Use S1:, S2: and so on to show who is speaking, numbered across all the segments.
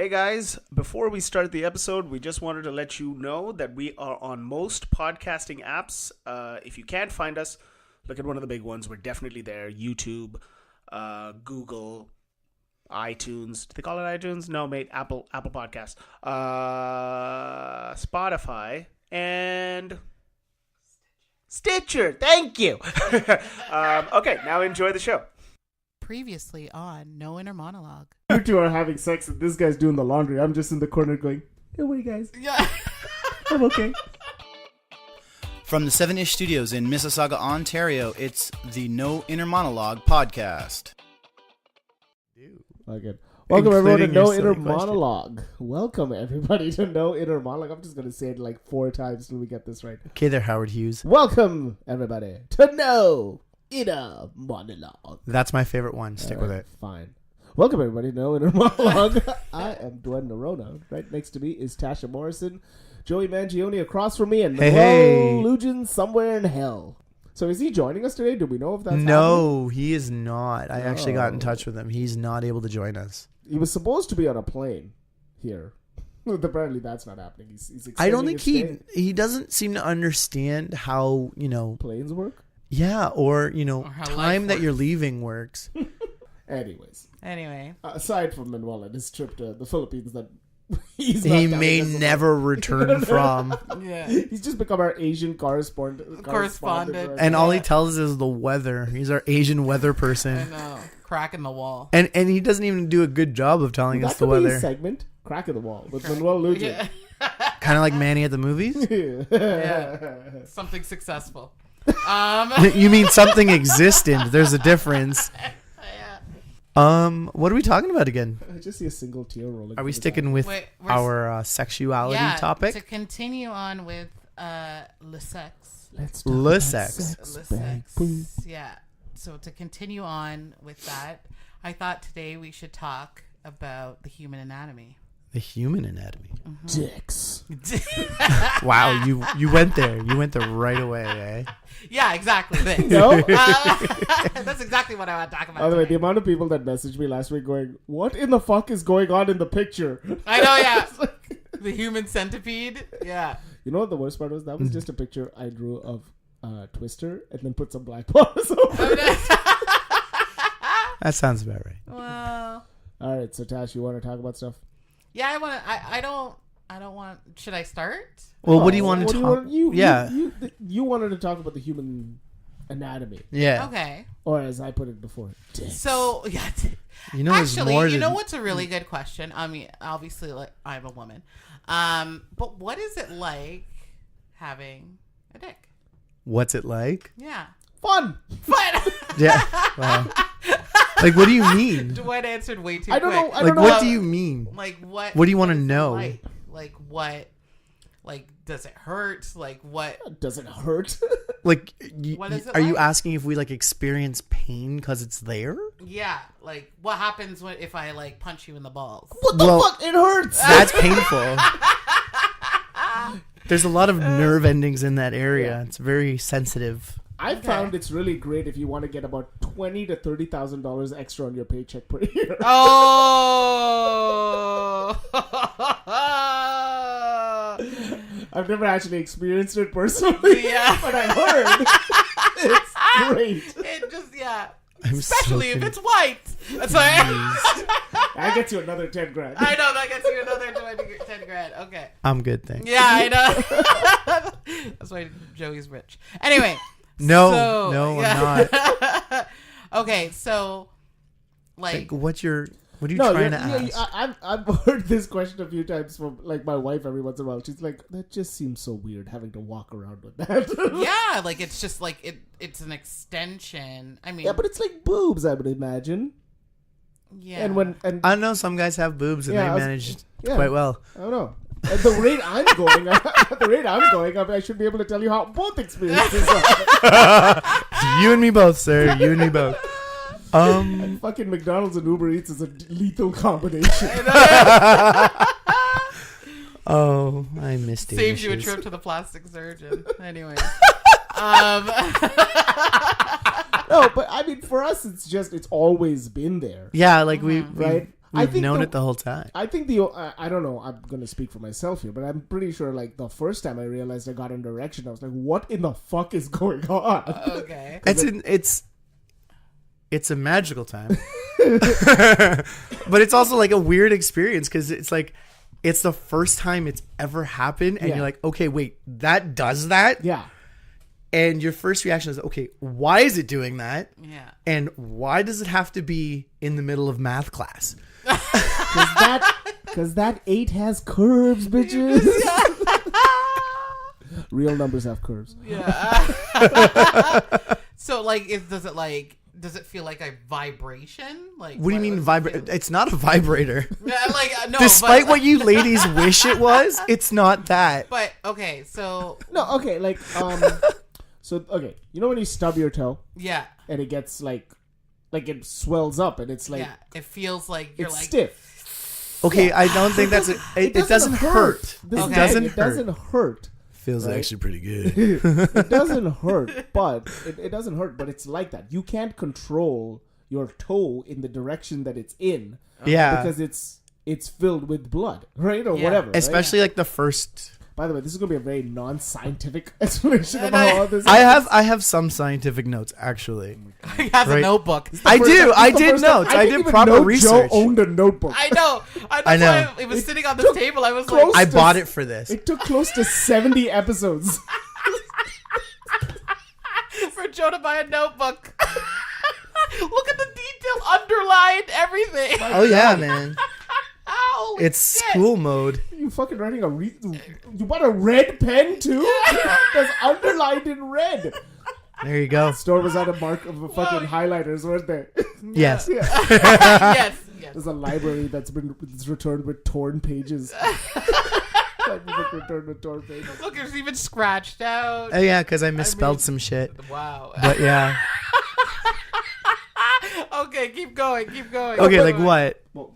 S1: Hey guys, before we start the episode, we just wanted to let you know that we are on most podcasting apps. If you can't find us, look at one of the big ones. We're definitely there. YouTube, Google, iTunes. Do they call it iTunes? No, mate. Apple Podcast, Spotify, and Stitcher. Thank you. Okay, now enjoy the show.
S2: Previously on No Inner Monologue.
S3: You two are having sex and this guy's doing the laundry. I'm just in the corner going, hey, wait, guys.
S2: Yeah.
S3: I'm okay.
S4: From the 7-ish Studios in Mississauga, Ontario, it's the No Inner Monologue podcast.
S3: Okay. Welcome everyone to
S1: Including your
S3: No Inner
S1: silly question.
S3: Monologue. Welcome everybody to No Inner Monologue. I'm just going to say it like 4 times till we get this right.
S4: Okay there, Howard Hughes.
S3: Welcome everybody to No Inner Monologue.
S4: That's my favorite one. Stick with it.
S3: Fine. Welcome everybody to No Inner Monologue. I am Dwayne Nerona. Right next to me is Tasha Morrison, Joey Mangione across from me, and
S4: Hey,
S3: Manuel
S4: hey.
S3: Lujan somewhere in hell. So is he joining us today? Do we know if that's happening?
S4: No, he is not. I actually got in
S3: Oh.
S4: touch with him. He's not able to join us.
S3: He was supposed to be on a plane here. Apparently that's not happening. He's
S4: I don't
S3: extending
S4: think
S3: his stay.
S4: he doesn't seem to understand how,
S3: Planes work?
S4: or
S2: how
S4: time
S2: life
S4: that you're
S2: works.
S4: leaving works.
S3: Anyways,
S2: Anyway.
S3: aside from Manuel and his trip to the Philippines that he's not
S4: He
S3: telling
S4: may
S3: us about.
S4: never return from.
S2: Yeah.
S3: He's just become our Asian correspondent.
S2: Correspondent.
S3: right
S4: And
S3: now.
S4: all he tells us is the weather. He's our Asian weather
S2: I
S4: person.
S2: know. Crack in the wall.
S4: And he doesn't even do a good job of telling
S3: that
S4: us the
S3: could be a
S4: weather.
S3: segment. Crack of the wall with Manuel Lujan.
S2: Yeah.
S4: Kind of like Manny at the movies.
S2: Yeah. Something successful.
S4: You mean something existent? There's a difference.
S2: Yeah.
S4: What are we talking about again?
S3: I just see a single tear rolling.
S4: Are we
S3: from his
S4: sticking with
S2: Wait, we're
S4: our sexuality
S2: Yeah,
S4: topic?
S2: to continue on with le sex.
S3: eye. Let's talk
S4: Le
S3: about
S4: sex.
S2: Le
S3: baby.
S2: sex. Yeah. So to continue on with that, I thought today we should talk about the human anatomy.
S4: The human anatomy.
S3: Dicks.
S4: Wow, you went there. You went there right away, eh?
S2: Yeah, exactly. This.
S3: No?
S2: That's exactly what I want to talk about.
S3: By the way, the
S2: today.
S3: amount of people that messaged me last week going, what in the fuck is going on in the picture?
S2: I know, yeah. The human centipede. Yeah.
S3: You know what the worst part was? That was just a picture I drew of Twister and then put some black bars over it.
S4: That sounds about right.
S2: Well,
S3: All right, so Tash, you want to talk about stuff?
S2: yeah, I want to. I don't want. Should I start?
S4: Well, what do you want to talk?
S3: You wanted to talk about the human anatomy,
S4: Yeah.
S2: Okay.
S3: or as I put it before, dicks.
S2: So yeah.
S4: You know, there's
S2: Actually,
S4: more
S2: you
S4: than
S2: know what's a really good question? I mean, obviously, like I'm a woman, but what is it like having a dick?
S4: what's it like?
S2: Yeah.
S3: Fun.
S2: But
S4: Yeah. Wow. Like, what do you mean?
S2: Dwight answered way too
S3: I don't
S2: quick.
S3: know. I
S4: Like,
S3: don't know.
S4: what do you mean?
S2: Like what?
S4: What do you wanna
S2: is it
S4: know?
S2: Like what? Like does it hurt? Like what?
S3: Does it hurt?
S4: Like,
S2: What is it
S4: are you
S2: like?
S4: asking if we like experience pain because it's there?
S2: Yeah. Like what happens if I like punch you in the balls?
S3: What the
S4: Well-
S3: fuck? It hurts.
S4: That's painful. There's a lot of nerve endings in that area. It's very sensitive.
S3: I found it's really great if you want to get about $20,000 to $30,000 extra on your paycheck per year.
S2: Oh.
S3: I've never actually experienced it personally,
S2: Yeah.
S3: but I heard it's great.
S2: It just
S4: I'm
S2: especially
S4: so
S2: if it's white. That's why
S3: That gets you another 10 grand.
S2: I know that gets you another 10 grand. Okay.
S4: I'm good, thanks.
S2: Yeah, I know. That's why Joey's rich. Anyway.
S4: No,
S2: so,
S4: no,
S2: yeah.
S4: I'm not.
S2: Okay, so
S4: Like, what are you
S3: No,
S4: trying
S3: yeah,
S4: to ask?
S3: I've heard this question a few times from like my wife every once in a while. She's like, "That just seems so weird having to walk around with that."
S2: yeah, like it's just like it's an extension. I mean,
S3: Yeah, but it's like boobs, I would imagine.
S2: yeah.
S3: And
S4: I know some guys have boobs and
S3: Yeah, I
S4: they
S3: was-
S4: manage
S3: yeah.
S4: quite well.
S3: I don't know. At the rate I'm going, I should be able to tell you how both experiences are.
S4: You and me both, sir. You and me both.
S3: And fucking McDonald's and Uber Eats is a lethal combination.
S4: Oh, I missed it.
S2: Saves you a trip to the plastic surgeon. Anyway.
S3: No, but I mean, for us, it's always been there,
S4: Yeah, like we
S3: right?
S4: We've
S3: think
S4: known it the whole time.
S3: I think I don't know. I'm gonna speak for myself here, but I'm pretty sure like the first time I realized I got an erection, I was like, "What in the fuck is going on?"
S2: Okay.
S4: It's a magical time, but it's also like a weird experience because it's like it's the first time it's ever happened, and
S3: Yeah.
S4: you're like, okay, wait, that does that,
S3: Yeah.
S4: and your first reaction is, okay, why is it doing that,
S2: Yeah.
S4: and why does it have to be in the middle of math class?
S3: Because that 8 has curves, bitches. Real numbers have curves.
S2: Yeah. So like, does it feel like a vibration? Like,
S4: What do you mean
S2: does it
S4: vibrate?
S2: feel?
S4: It's not a vibrator.
S2: Yeah, like no.
S4: Despite
S2: but,
S4: what you ladies wish it was, it's not that.
S2: But okay, so
S3: No, okay, like so okay, you know when you stub your toe
S2: yeah,
S3: and it gets like it swells up and it's like
S2: yeah, it feels like you're
S3: it's
S2: like
S3: stiff.
S4: Okay, I don't think that's it. It doesn't hurt.
S3: This
S2: Okay.
S3: is
S4: doesn't
S3: it
S4: hurt.
S3: doesn't hurt.
S4: Feels
S3: Right?
S4: actually pretty good.
S3: It doesn't hurt, but it doesn't hurt, but it's like that. You can't control your toe in the direction that it's in
S4: Yeah,
S3: because it's filled with blood, right? Or
S2: Yeah.
S3: whatever. right?
S4: especially like the first.
S3: By the way, this is gonna be a very non-scientific explanation of how all this.
S4: I have some scientific notes actually.
S2: he has a
S4: Right.
S2: notebook.
S4: I do.
S3: This is
S4: I
S3: the
S4: did
S3: first time-
S4: notes. I
S3: didn't
S4: did
S3: even
S4: proper
S3: know
S4: research.
S3: Joe owned a notebook.
S2: I know.
S4: I know.
S2: Why it was sitting on this
S3: took
S2: table. I was
S3: close-
S2: like,
S4: I bought it for this.
S3: It took close to 70 episodes.
S2: for Joe to buy a notebook. Look at the detail, underlined everything.
S4: Oh yeah, man.
S2: Holy
S4: It's
S2: shit.
S4: school mode.
S3: You fucking writing you bought a red pen too? That's underlined in red.
S4: There you go.
S3: Store was out of mark of fucking highlighters, weren't they?
S4: Yes.
S2: Yes.
S3: There's a library that's returned with torn pages. Like, returned with torn pages.
S2: Look, it's even scratched out.
S4: Oh yeah, because I misspelled some shit.
S2: Wow.
S4: But yeah.
S2: Okay, keep going.
S4: Okay, like what?
S3: Well,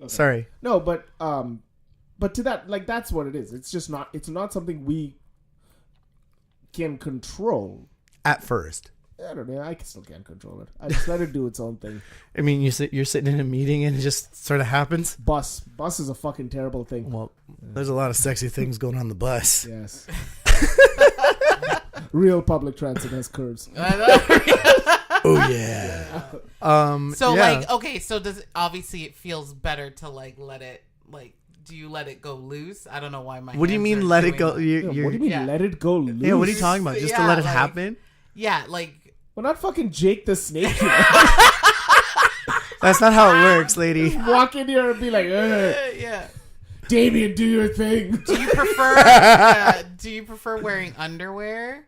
S3: okay.
S4: Sorry.
S3: No, but to that, like, that's what it is. It's just not. It's not something we can control.
S4: At first.
S3: I don't know. I still can't control it. I just let it do its own thing.
S4: I mean, you're sitting in a meeting and it just sort of happens.
S3: Bus is a fucking terrible thing.
S4: Well, there's a lot of sexy things going on the bus.
S3: Yes. Real public transit has curves.
S4: Oh yeah.
S2: So
S4: yeah.
S2: like, okay, so does obviously it feels better to like let it like. Do you let it go loose? I don't know why my.
S4: What do you
S2: hands
S4: mean
S2: are
S4: let it
S2: doing
S4: go?
S2: that.
S3: Yeah, what do you mean
S2: Yeah.
S3: let it go loose?
S4: Yeah, what are you talking about? Just to
S2: Yeah,
S4: let it
S2: like-
S4: happen?
S2: Yeah, like
S3: We're not fucking Jake the Snake here.
S4: That's not how it works, lady.
S3: Walk in here and be like,
S2: yeah.
S3: Damien, do your thing.
S2: Do you prefer wearing underwear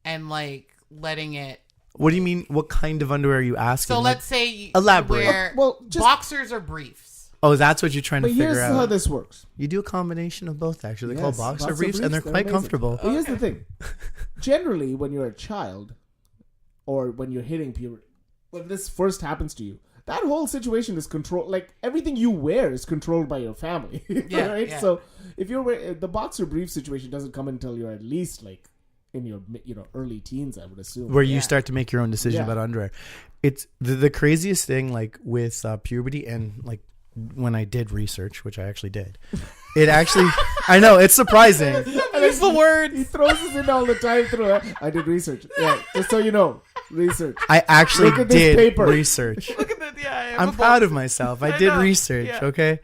S2: and like letting it?
S4: What do you mean? What kind of underwear are you asking?
S2: So
S4: Like-
S2: let's say you
S4: elaborate.
S2: wear
S3: Well, just-
S2: boxers or briefs.
S4: Oh, that's what you're trying to
S3: But here's
S4: figure
S3: how
S4: out.
S3: this works.
S4: You do a combination of both, actually. They're called
S3: Yes,
S4: boxer briefs, and they're quite
S3: amazing.
S4: comfortable.
S3: But here's the thing. Generally, when you're a child, or when you're hitting puberty, when this first happens to you, that whole situation is controlled. Like, everything you wear is controlled by your family.
S2: Yeah,
S3: right?
S2: yeah.
S3: So, if you're the boxer brief situation doesn't come until you're at least, like, in your early teens, I would assume.
S4: Where you
S2: Yeah.
S4: start to make your own decision
S3: Yeah.
S4: about underwear. It's the craziest thing, like with puberty and like when I did research, which I actually did. It actually, I know it's surprising.
S2: Use the
S3: He
S2: words.
S3: throws us in all the time through. I did research. Yeah, just so you know, research.
S4: I actually
S3: Look at this
S4: did
S3: paper.
S4: research.
S2: Look at that. Yeah,
S4: I'm proud of myself. I
S2: I
S4: did
S2: know.
S4: research.
S2: Yeah.
S4: Okay.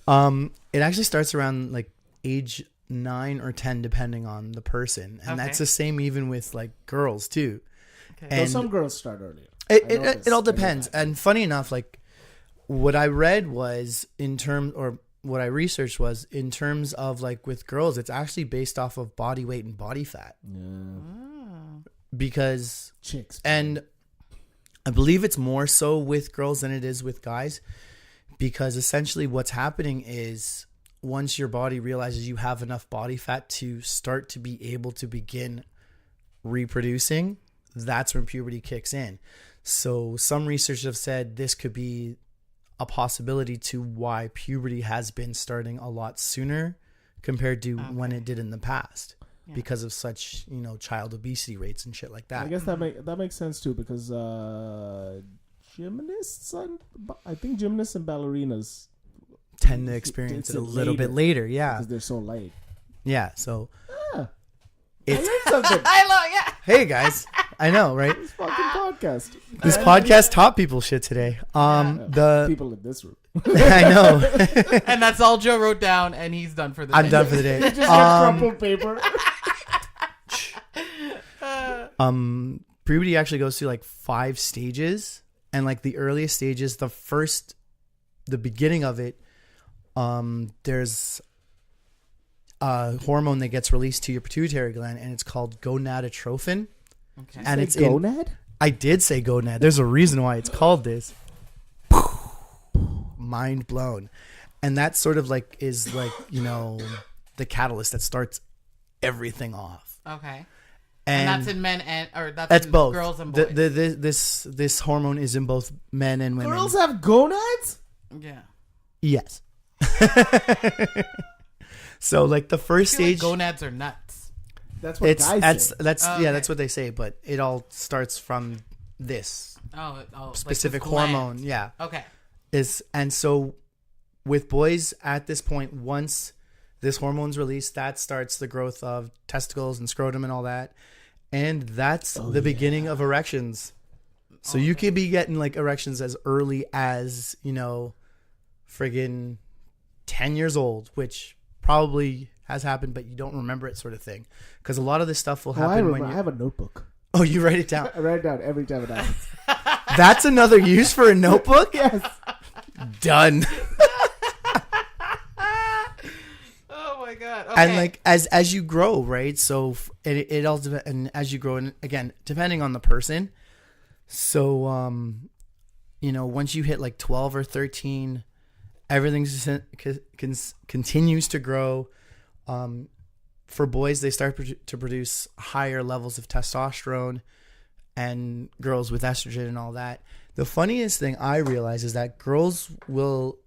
S4: It actually starts around like age 9 or 10, depending on the person, and
S2: Okay.
S4: that's the same even with like girls too.
S2: Okay.
S3: Well,
S4: And
S3: some girls start earlier.
S4: It,
S3: I know
S4: it,
S3: this.
S4: it all
S3: I know
S4: depends.
S3: that.
S4: And funny enough, like what I read was or what I researched was in terms of like with girls, it's actually based off of body weight and body fat because,
S3: Chicks.
S4: and I believe it's more so with girls than it is with guys because essentially what's happening is once your body realizes you have enough body fat to start to be able to begin reproducing, that's when puberty kicks in. So some researchers have said this could be a possibility to why puberty has been starting a lot sooner compared to when it did in the past because of such, child obesity rates and shit like
S3: I
S4: that.
S3: guess that makes sense too because gymnasts, I think gymnasts and ballerinas
S4: tend to experience it a little bit later. Yeah.
S3: because they're so light.
S4: Yeah. So
S3: I
S4: it's
S3: learned something.
S2: I love yeah.
S4: hey guys, I know, right?
S3: This fucking podcast.
S4: This podcast taught people shit today. The
S3: People in this room.
S4: I know.
S2: And that's all Joe wrote down, and he's done for the day.
S4: I'm done for the day.
S3: Just crumpled paper.
S4: Puberty actually goes through like 5 stages, and like the earliest stages, the beginning of it, there's a hormone that gets released to your pituitary gland, and it's called gonadotrophin.
S2: Okay.
S4: And it's
S3: gonad?
S4: I did say gonad. There's a reason why it's called this. Mind blown. And that sort of like is like, you know, the catalyst that starts everything off.
S2: Okay.
S4: And
S2: that's in men or
S4: that's
S2: in
S4: both.
S2: girls and boys.
S4: This hormone is in both men and women.
S3: Girls have gonads?
S2: Yeah.
S4: Yes. So like the first
S2: I feel like
S4: stage,
S2: gonads are nuts.
S3: That's what guys say.
S4: that's
S2: Oh,
S4: yeah,
S2: okay.
S4: that's what they say. But it all starts from this
S2: Oh,
S4: specific
S2: like this gland.
S4: hormone. Yeah,
S2: Okay.
S4: and so with boys at this point, once this hormone's released, that starts the growth of testicles and scrotum and all that, and that's the beginning of erections. So you could be getting like erections as early as, you know, friggin' 10 years old, which probably has happened, but you don't remember it, sort of thing. Because a lot of this stuff will
S3: I
S4: happen when
S3: remember. I
S4: you.
S3: have a notebook.
S4: Oh, you write it down.
S3: I write it down every time it happens.
S4: That's another use for a notebook.
S3: Yes.
S4: Done.
S2: Oh my god. Okay.
S4: And like as you grow, right? So it all and as you grow, and again, depending on the person. So you know, once you hit like 12 or 13, everything continues to grow. For boys, they start to produce higher levels of testosterone, and girls with estrogen and all that. The funniest thing I realize is that girls will,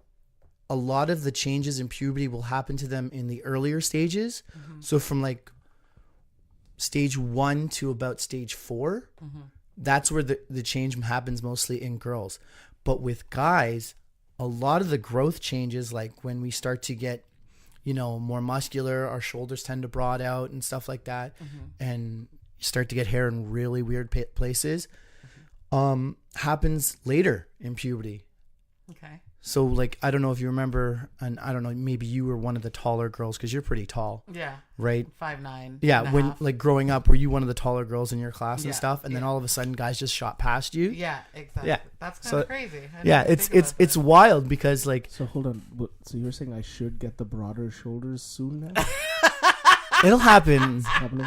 S4: a lot of the changes in puberty will happen to them in the earlier stages. Mm-hmm. So from like stage 1 to about stage 4, that's where the change happens mostly in girls. But with guys, a lot of the growth changes, like when we start to get, you know, more muscular, our shoulders tend to broad out and stuff like that, and you start to get hair in really weird places, happens later in puberty.
S2: Okay.
S4: So like, I don't know if you remember, and I don't know, maybe you were one of the taller girls because you're pretty tall,
S2: Yeah.
S4: right?
S2: 5'9".
S4: Yeah, when like growing up, were you one of the taller girls in your class
S2: Yeah,
S4: and stuff? And then all of a sudden, guys just shot past you.
S2: Yeah, exactly.
S4: Yeah.
S2: That's kind
S4: So-
S2: of crazy. I didn't
S4: Yeah,
S2: even
S4: it's
S2: think
S4: it's
S2: about
S4: it's
S2: that.
S4: wild because like
S3: So hold on. So you're saying I should get the broader shoulders soon now?
S4: it'll happen.
S3: Happening?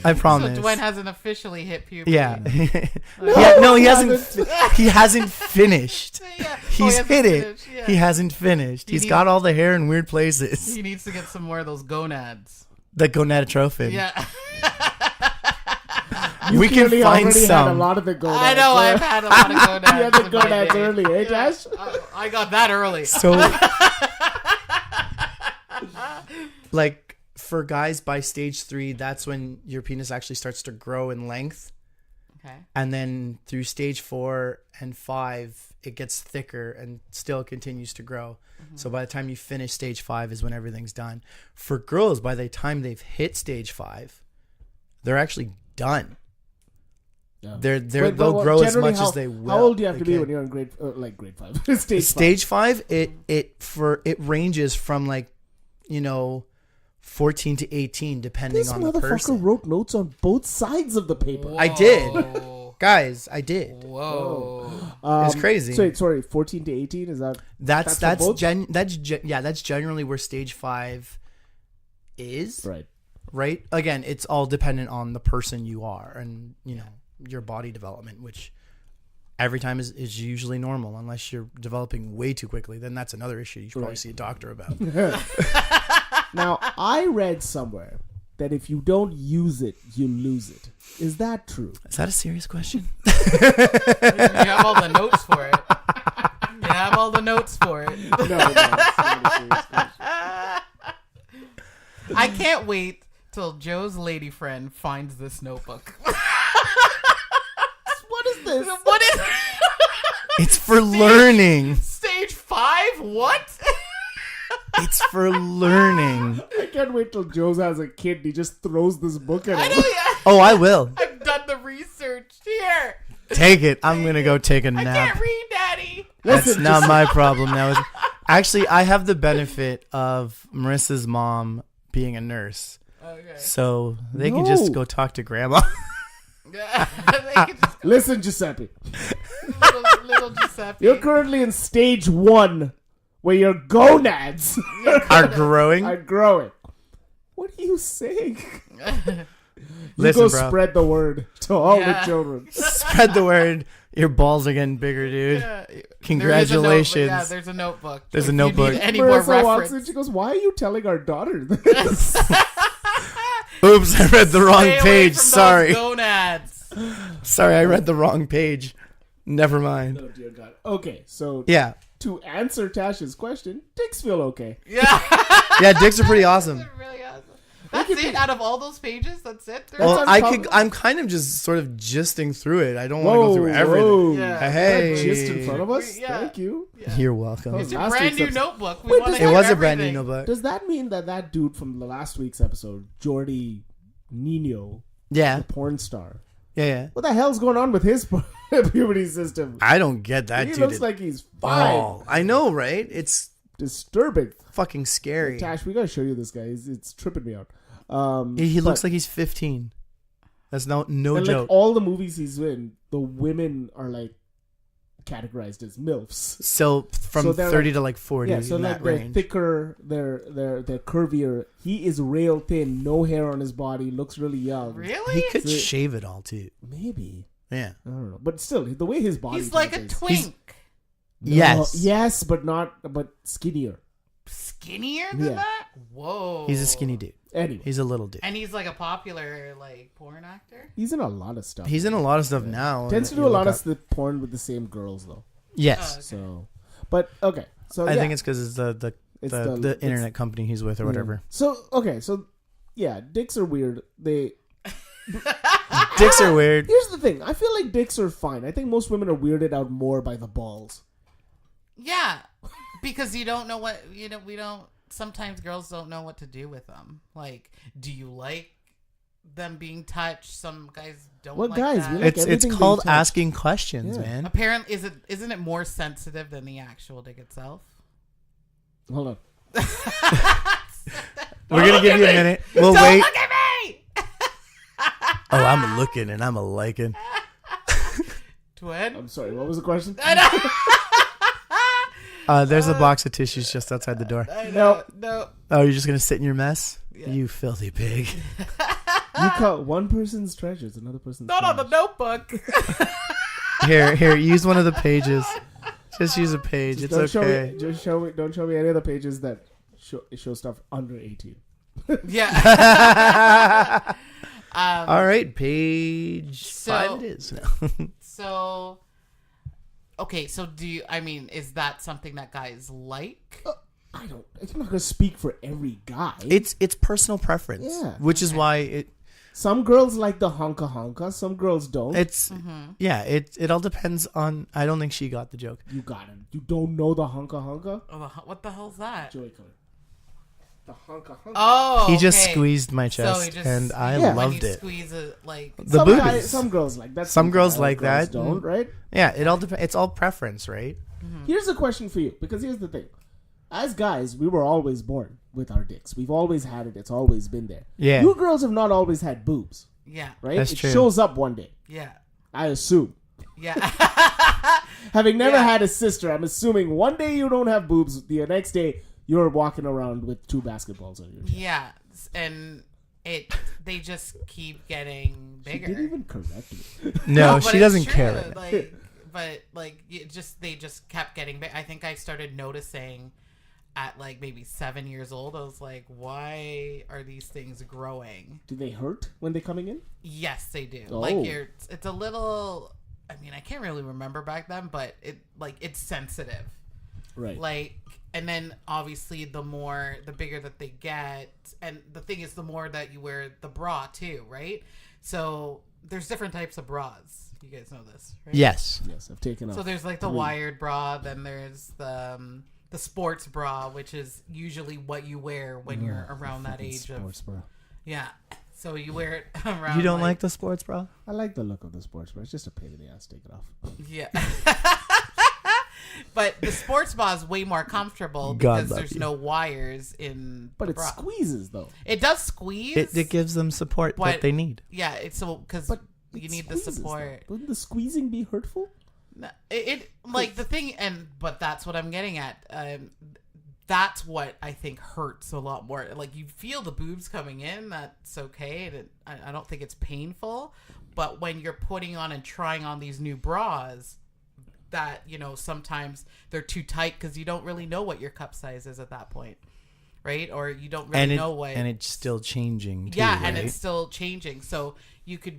S4: I
S2: So
S4: promise.
S2: Dwayne hasn't officially hit puberty.
S4: Yeah.
S3: he
S4: He hasn't. He hasn't finished.
S2: Yeah.
S4: He's
S2: hasn't
S4: hit it.
S2: finished, yeah.
S4: He hasn't finished.
S2: He
S4: He's
S2: needs-
S4: got all the hair in weird places.
S2: He needs to get some more of those gonads.
S4: The gonadotrophin.
S2: Yeah.
S4: We can
S3: clearly
S4: find
S3: already had a
S4: some.
S3: lot of the gonads.
S2: I know. I've had a lot of gonads.
S3: You had the
S2: in my
S3: gonads
S2: day.
S3: early, eh, Josh?
S2: I got that early.
S4: So, like for guys by stage 3, that's when your penis actually starts to grow in length.
S2: Okay.
S4: And then through stage 4 and 5, it gets thicker and still continues to grow. So by the time you finish stage 5 is when everything's done. For girls, by the time they've hit stage 5, they're actually done.
S3: Yeah.
S4: They'll grow as
S3: generally
S4: much as they will.
S3: How old do you have
S4: they
S3: to be
S4: can.
S3: when you're in grade 5?
S4: Stage 5, it ranges from like, you know, 14 to 18 depending
S3: This
S4: on the
S3: motherfucker
S4: person.
S3: wrote notes on both sides of the paper.
S4: I did.
S2: Whoa.
S4: Guys, I did.
S2: Whoa.
S4: It's crazy.
S3: Sorry, 14 to 18 is that?
S4: That's
S3: for both?
S4: that's generally where stage 5 is.
S3: Right.
S4: Again, it's all dependent on the person you are and, you know, your body development, which every time is usually normal unless you're developing way too quickly. Then that's another issue you should probably see a doctor about.
S3: Now, I read somewhere that if you don't use it, you lose it. Is that true?
S4: Is that a serious question?
S2: You have all the notes for it. You have all the notes for it.
S3: No, it's not a serious question.
S2: I can't wait till Joe's lady friend finds this notebook.
S3: What is this?
S2: What is
S4: It's for learning.
S2: Stage 5? What?
S4: It's for learning.
S3: I can't wait till Joe has a kid and he just throws this book at
S2: I
S3: him.
S2: know, yeah.
S4: Oh, I will.
S2: I've done the research here.
S4: Take it. I'm going to go take a
S2: I
S4: nap.
S2: can't read, Daddy.
S4: That's
S3: Listen,
S4: not my problem now. Actually, I have the benefit of Marissa's mom being a nurse.
S2: Okay.
S4: So they can just
S3: No.
S4: go talk to grandma.
S2: They can just
S3: Listen, Giuseppe.
S2: little Giuseppe.
S3: You're currently in stage 1 where your gonads
S4: Are growing.
S3: are growing. What are you saying? You
S4: Listen,
S3: go
S4: bro.
S3: spread the word to all
S2: Yeah.
S3: the children.
S4: Spread the word. Your balls are getting bigger, dude.
S2: Yeah.
S4: Congratulations.
S2: Yeah, there's a notebook.
S4: There's a
S2: If you
S4: notebook.
S2: need any more
S3: Marissa walks in,
S2: reference.
S3: she goes, "Why are you telling our daughter this?"
S4: Oops, I read the wrong
S2: Stay away
S4: page.
S2: from those
S4: Sorry.
S2: gonads.
S4: Sorry, I read the wrong page. Never mind.
S3: Oh dear God. Okay, so
S4: Yeah.
S3: to answer Tash's question, dicks feel okay.
S2: Yeah.
S4: Yeah, dicks are pretty awesome.
S2: Really awesome. That's it. Out of all those pages, that's it. There's
S4: Well,
S3: uncommon.
S4: I'm kind of just sort of gisting through it. I don't want to go through everything.
S2: Yeah.
S4: Hey.
S3: Just in front of us.
S2: Yeah.
S3: Thank you.
S4: You're welcome.
S3: Oh,
S2: It's your
S3: last
S2: brand
S3: week's
S2: new
S3: episode.
S2: notebook. We
S3: Wait,
S2: wanna
S3: does
S4: It
S2: hear
S4: was a brand new
S2: everything.
S4: notebook.
S3: Does that mean that dude from the last week's episode, Jordy Nino,
S4: Yeah.
S3: the porn star,
S4: Yeah.
S3: what the hell's going on with his puberty system?
S4: I don't get that
S3: He
S4: dude.
S3: looks like he's 5.
S4: Oh, I know, right? It's
S3: Disturbing.
S4: fucking scary.
S3: Tash, we gotta show you this guy. It's tripping me out.
S4: He looks
S3: but-
S4: like he's 15. That's no
S3: and like
S4: joke.
S3: all the movies he's in, the women are like categorized as milfs.
S4: So from
S3: So they're
S4: 30
S3: like-
S4: to like 40
S3: Yeah, so
S4: in
S3: like
S4: that
S3: they're
S4: range.
S3: thicker, they're curvier. He is rail thin, no hair on his body, looks really young.
S2: Really?
S4: He could
S3: So-
S4: shave it all too.
S3: Maybe,
S4: Yeah.
S3: I don't know, but still, the way his body
S2: He's like a
S3: type is-
S2: twink.
S3: No,
S4: Yes.
S3: yes, but skinnier.
S2: Skinnier than
S3: Yeah.
S2: that? Whoa.
S4: He's a skinny dude.
S3: Anyway,
S4: He's a little dude.
S2: And he's like a popular like porn actor.
S3: he's in a lot of stuff.
S4: He's in a lot of stuff now.
S3: Tends to
S4: You
S3: do a
S4: look
S3: lot
S4: up-
S3: of the porn with the same girls though.
S4: Yes.
S2: Okay.
S3: So, but okay, so
S4: I
S3: yeah.
S4: think it's because it's the
S3: It's
S4: the,
S3: the-
S4: internet company he's with or whatever.
S3: So okay, so yeah, dicks are weird.
S4: Dicks are weird.
S3: Here's the thing. I feel like dicks are fine. I think most women are weirded out more by the balls.
S2: Yeah. Because you don't know what we don't sometimes girls don't know what to do with them. Like, do you like them being touched? Some guys don't
S3: Well,
S2: like
S3: guys,
S2: that.
S3: we like
S4: It's
S3: everything
S4: called
S3: being touched.
S4: asking questions,
S3: Yeah.
S4: man.
S2: Apparently isn't it more sensitive than the actual dick itself?
S3: Hold on.
S4: We're gonna give you a minute. We'll
S2: Don't
S4: wait.
S2: look at me!
S4: Oh, I'm a looking and I'm a liking.
S2: Twin?
S3: I'm sorry. What was the question?
S2: I know.
S4: There's a box of tissues just outside the door.
S2: I know. No.
S4: Oh, you're just gonna sit in your mess?
S2: Yeah.
S4: You filthy pig.
S3: You call one person's treasures another person's.
S2: Not on the
S3: trash.
S2: notebook.
S4: Here, use one of the pages. Just use a page.
S3: Just
S4: It's
S3: don't
S4: okay.
S3: show me. Don't show me any of the pages that show stuff under 18.
S2: Yeah.
S4: All right, page
S2: So-
S4: 5 it is.
S2: So, okay. So, is that something that guys like?
S3: I'm not gonna speak for every guy.
S4: It's personal preference,
S3: Yeah.
S4: which is why
S3: Some girls like the honka honka. Some girls don't.
S4: it's yeah. It all depends on. I don't think she got the joke.
S3: You got it. You don't know the honka honka?
S2: Oh, what the hell's that?
S3: Joey color. The honka honka.
S2: Oh,
S4: He just
S2: okay.
S4: squeezed my
S2: So
S4: chest,
S2: he just-
S4: and I
S3: Yeah.
S2: When
S4: loved
S2: you
S4: it.
S2: Squeeze it like.
S4: The
S3: some
S4: boobies.
S3: some girls like that.
S4: Some girls like that.
S3: Don't, right?
S4: Yeah, it all depends. It's all preference, right?
S3: Here's a question for you, because here's the thing. As guys, we were always born with our dicks. We've always had it. It's always been there.
S4: Yeah.
S3: You girls have not always had boobs,
S2: Yeah.
S3: right?
S4: That's
S3: it
S4: true.
S3: shows up one day,
S2: Yeah.
S3: I assume.
S2: Yeah.
S3: Having never
S2: Yeah.
S3: had a sister, I'm assuming one day you don't have boobs, the next day you're walking around with 2 basketballs on your chest.
S2: Yeah. And they just keep getting
S3: She
S2: bigger.
S3: didn't even correct me.
S4: No,
S2: but
S4: she
S2: it's
S4: doesn't
S2: true,
S4: care.
S2: Like, but like, they just kept getting big. I think I started noticing at like maybe 7 years old. I was like, why are these things growing?
S3: Do they hurt when they're coming in?
S2: Yes, they do.
S3: Oh.
S2: Like it's a little. I mean, I can't really remember back then, but it's sensitive.
S3: Right.
S2: Like, and then obviously the bigger that they get, and the thing is, the more that you wear the bra too, right? So there's different types of bras. You guys know this, right?
S4: Yes.
S3: Yes, I've taken off.
S2: So there's like the
S3: 3.
S2: wired bra, then there's the sports bra, which is usually what you wear when you're around that
S3: Fucking
S2: age
S3: sports bra.
S2: yeah. So you wear it around.
S4: You don't like the sports bra?
S3: I like the look of the sports bra. It's just a pain in the ass. Take it off.
S2: Yeah. But the sports bra is way more comfortable
S4: God
S2: because
S4: love
S2: there's
S4: you.
S2: no wires in
S3: But
S2: the
S3: it
S2: bra.
S3: squeezes though.
S2: It does squeeze.
S4: It gives them support
S2: But-
S4: that they need.
S2: Yeah, it's so because
S3: But
S2: you
S3: it
S2: need the
S3: squeezes,
S2: support.
S3: though. Wouldn't the squeezing be hurtful?
S2: No, it like the thing, but that's what I'm getting at. That's what I think hurts a lot more. Like you feel the boobs coming in, that's okay. I don't think it's painful, but when you're putting on and trying on these new bras, that sometimes they're too tight because you don't really know what your cup size is at that point, right? Or you don't really know what.
S4: And it's still changing. Too,
S2: Yeah,
S4: right?
S2: and it's still changing. So you could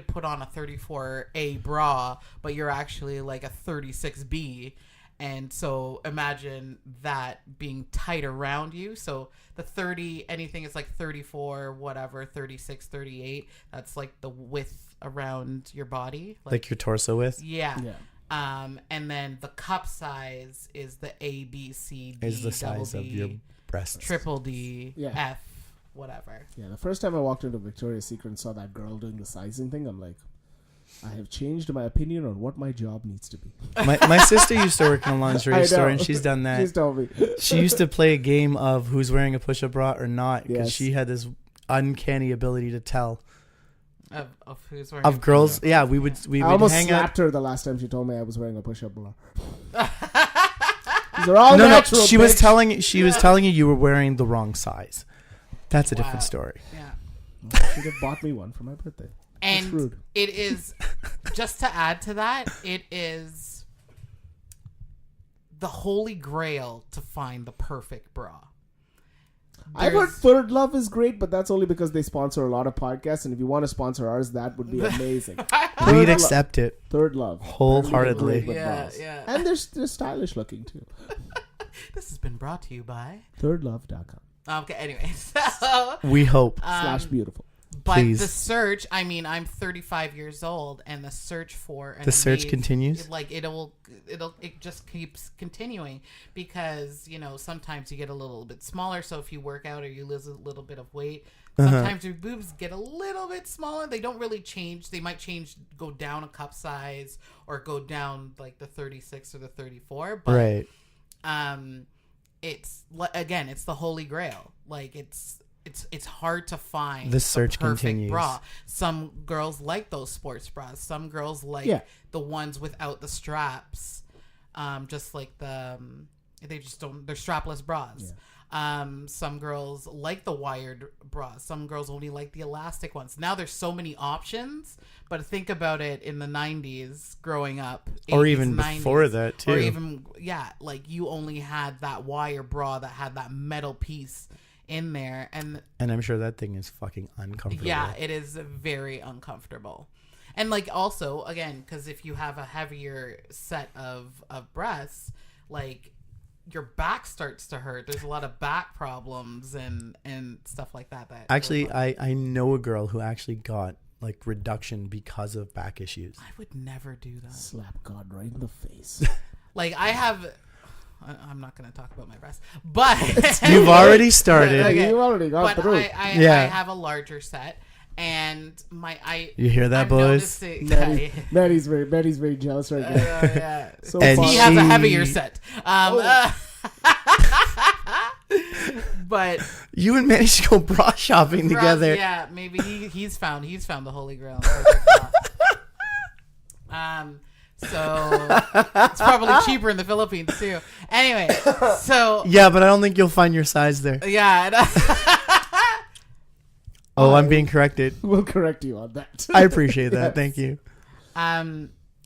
S2: put on a 34A bra, but you're actually like a 36B. And so imagine that being tight around you. So the 30, anything is like 34, whatever, 36, 38. That's like the width around your body.
S4: like your torso width
S2: Yeah.
S3: Yeah.
S2: And then the cup size is the A, B, C, D,
S4: is the size
S2: double
S4: of
S2: D,
S4: your breasts.
S2: triple D,
S3: Yeah.
S2: F, whatever.
S3: Yeah. The first time I walked into Victoria's Secret and saw that girl doing the sizing thing, I'm like, I have changed my opinion on what my job needs to be.
S4: My sister used to work in a
S3: I
S4: lingerie
S3: know.
S4: store, and she's done that.
S3: She's told me.
S4: She used to play a game of who's wearing a push-up bra or not, because
S3: Yes.
S4: she had this uncanny ability to tell
S2: Of who's wearing
S4: of
S2: it.
S4: girls. Yeah, we would
S3: I almost
S4: hang
S3: slapped
S4: out.
S3: her the last time she told me I was wearing a push-up bra. These are all
S4: No,
S3: natural.
S4: she was
S3: bitch.
S4: telling you were wearing the wrong size. That's a
S2: Wow.
S4: different story.
S2: Yeah.
S3: She could have bought me one for my birthday. That's
S2: And
S3: rude.
S2: it is, just to add to that, it is the holy grail to find the perfect bra.
S3: I've heard
S2: There's-
S3: Third Love is great, but that's only because they sponsor a lot of podcasts. And if you want to sponsor ours, that would be amazing.
S4: We'd
S3: Lo-
S4: accept it.
S3: Third Love.
S4: Wholeheartedly.
S3: Apparently they're great with
S2: Yeah,
S3: bras.
S2: yeah.
S3: And they're stylish looking too.
S2: This has been brought to you by.
S3: Thirdlove.com
S2: Okay, anyway, so.
S4: We hope.
S3: / beautiful.
S2: But
S4: Please.
S2: the search, I mean, I'm 35 years old, and the search for an
S4: The search
S2: amazing-
S4: continues?
S2: Like it just keeps continuing because sometimes you get a little bit smaller. So if you work out or you lose a little bit of weight, sometimes your boobs get a little bit smaller. They don't really change. They might go down a cup size or go down like the 36 or the 34. But
S4: Right.
S2: it's the holy grail. Like it's hard to find
S4: The search
S2: perfect
S4: continues.
S2: bra. Some girls like those sports bras. Some girls like
S3: Yeah.
S2: the ones without the straps. Just like they're strapless bras. Some girls like the wired bras. Some girls only like the elastic ones. Now there's so many options, but think about it in the 90s growing up.
S4: Or
S2: 80s,
S4: even
S2: 90s,
S4: before that, too.
S2: Or even, like you only had that wire bra that had that metal piece in there. And
S4: And I'm sure that thing is fucking uncomfortable.
S2: yeah, it is very uncomfortable. And like also, again, because if you have a heavier set of breasts, like your back starts to hurt. There's a lot of back problems and stuff like that.
S4: Actually, I know a girl who actually got like reduction because of back issues.
S2: I would never do that.
S3: Slap God right in the face.
S2: Like I'm not going to talk about my breasts, but
S4: You've already started.
S2: Okay.
S3: You already got
S2: but
S3: through.
S2: I
S4: Yeah.
S2: have a larger set, and
S4: You hear that,
S2: I've
S4: boys?
S2: noticed it-
S3: Maddie's very jealous right now.
S2: yeah.
S3: So
S4: And
S3: far.
S2: He has a
S4: She-
S2: heavier set. But
S4: You and Manny should go bra shopping together.
S2: yeah, maybe he's found the holy grail. So it's probably cheaper in the Philippines too. Anyway, so
S4: Yeah, but I don't think you'll find your size there.
S2: yeah,
S4: Oh, I'm being corrected.
S3: We'll correct you on that.
S4: I appreciate that.
S3: Yes.
S4: Thank you.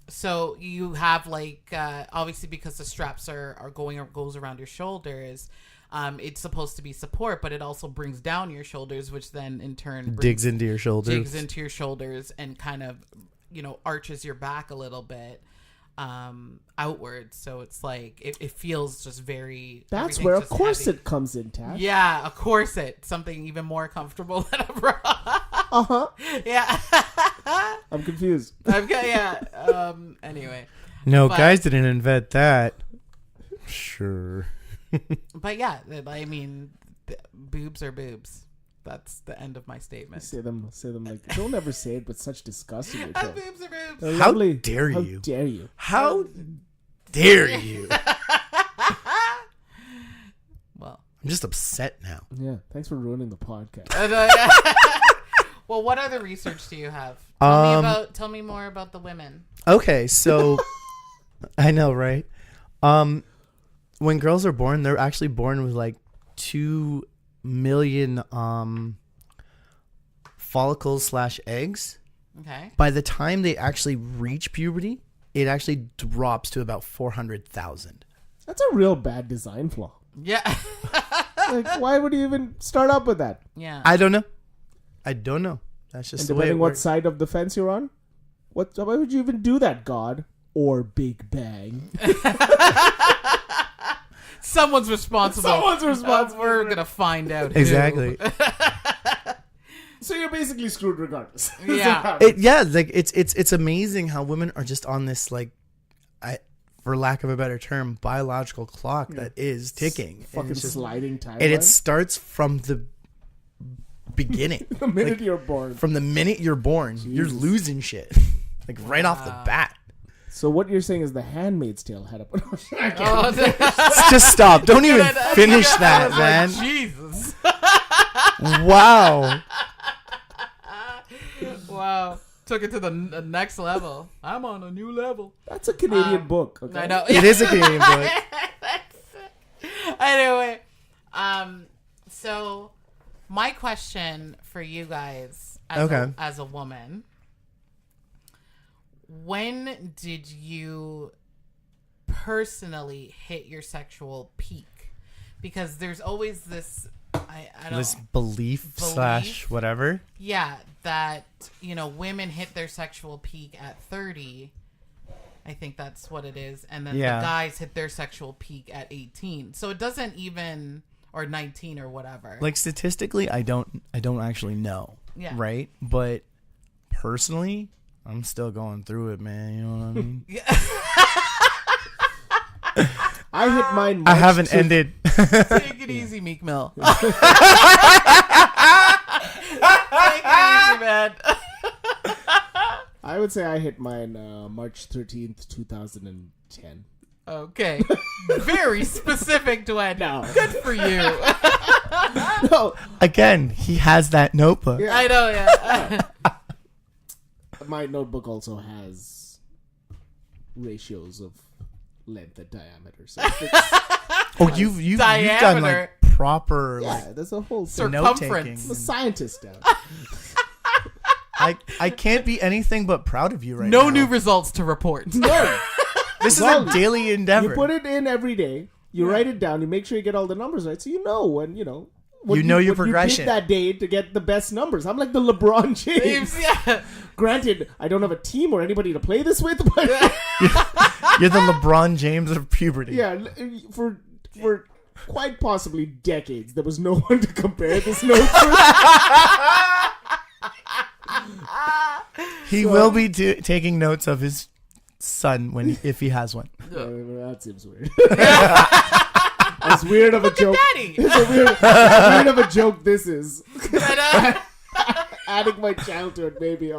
S2: so you have like obviously because the straps goes around your shoulders. It's supposed to be support, but it also brings down your shoulders, which then in turn
S4: Digs into your shoulders.
S2: digs into your shoulders and kind of arches your back a little bit outwards. So it's like it feels just very.
S3: That's
S2: everything's
S3: where a
S2: just
S3: corset
S2: heavy.
S3: comes in, Tash.
S2: Yeah, a corset, something even more comfortable than a bra.
S3: Uh-huh.
S2: Yeah.
S3: I'm confused.
S2: Anyway,
S4: No,
S2: But-
S4: guys didn't invent that. Sure.
S2: but yeah, I mean, boobs are boobs. That's the end of my statement.
S3: Say them like, don't ever say it with such disgust in your tone.
S2: Boobs are boobs.
S3: They're
S4: How
S3: lovely.
S4: dare
S3: How
S4: you?
S3: dare you?
S4: How dare you?
S2: Well,
S4: I'm just upset now.
S3: Yeah, thanks for ruining the podcast.
S2: well, what other research do you have? Tell me more about the women.
S4: Okay, so I know, right? When girls are born, they're actually born with like 2 million follicles / eggs.
S2: Okay.
S4: By the time they actually reach puberty, it actually drops to about 400,000.
S3: That's a real bad design flaw.
S2: Yeah.
S3: Like, why would you even start up with that?
S2: Yeah.
S4: I don't know. That's just
S3: And
S4: the way it
S3: depending what
S4: works.
S3: side of the fence you're on, why would you even do that, God? Or Big Bang?
S2: Someone's responsible.
S3: Someone's responsible
S2: We're
S3: for it.
S2: gonna find out. who.
S4: Exactly.
S3: So you're basically screwed regardless.
S2: Yeah.
S4: Like it's amazing how women are just on this, like, for lack of a better term, biological clock that is ticking.
S3: Fucking
S4: it's just-
S3: sliding timeline.
S4: and it starts from the beginning.
S3: the minute you're born.
S4: From the minute you're born, you're
S3: Jesus.
S4: losing shit. Like right off the bat.
S3: So what you're saying is the Handmaid's Tale had a...
S2: Oh,
S4: Just stop. Don't even finish that,
S2: I
S4: man.
S2: was like, Jesus.
S4: Wow.
S2: Wow. Took it to the next level. I'm on a new level.
S3: That's a Canadian book. Okay?
S2: I know.
S4: It is a Canadian book.
S2: Anyway, so my question for you guys as a woman, when did you personally hit your sexual peak? Because there's always this I don't
S4: This belief / whatever.
S2: yeah, that, you know, women hit their sexual peak at 30. I think that's what it is. And then
S4: Yeah.
S2: the guys hit their sexual peak at 18. So it doesn't even, or 19 or whatever.
S4: Like statistically, I don't actually know.
S2: Yeah.
S4: Right? But personally, I'm still going through it, man. You know what I mean?
S3: I hit mine.
S4: I
S3: March
S4: haven't
S3: to-
S4: ended.
S2: Take it easy, Meek Mill. Take it easy, man.
S3: I would say I hit mine March 13th, 2010.
S2: Okay. Very specific, Dwayne.
S3: No.
S2: Good for you.
S3: No,
S4: Again, he has that notebook.
S3: Yeah.
S2: I know, yeah.
S3: my notebook also has ratios of length and diameter. So
S4: Oh, you've done
S2: Diameter.
S4: like proper like
S3: yeah, there's a whole
S4: note taking.
S2: Circumference.
S3: I'm a scientist now.
S4: I can't be anything but proud of you right
S2: No
S4: now.
S2: new results to report.
S3: No,
S4: This is
S3: Well,
S4: a daily endeavor.
S3: you put it in every day. You write it down. You make sure you get all the numbers right, so you know when
S4: You
S3: what
S4: know your
S3: what
S4: progression.
S3: You did that day to get the best numbers. I'm like the LeBron James.
S2: Yeah.
S3: Granted, I don't have a team or anybody to play this with, but
S4: You're the LeBron James of puberty.
S3: yeah, for quite possibly decades, there was no one to compare this note to.
S4: He will be taking notes of his son if he has one.
S3: That seems weird. As weird of a joke.
S2: Daddy.
S3: It's a weird of a joke this is.
S2: And,
S3: Adding my child to it maybe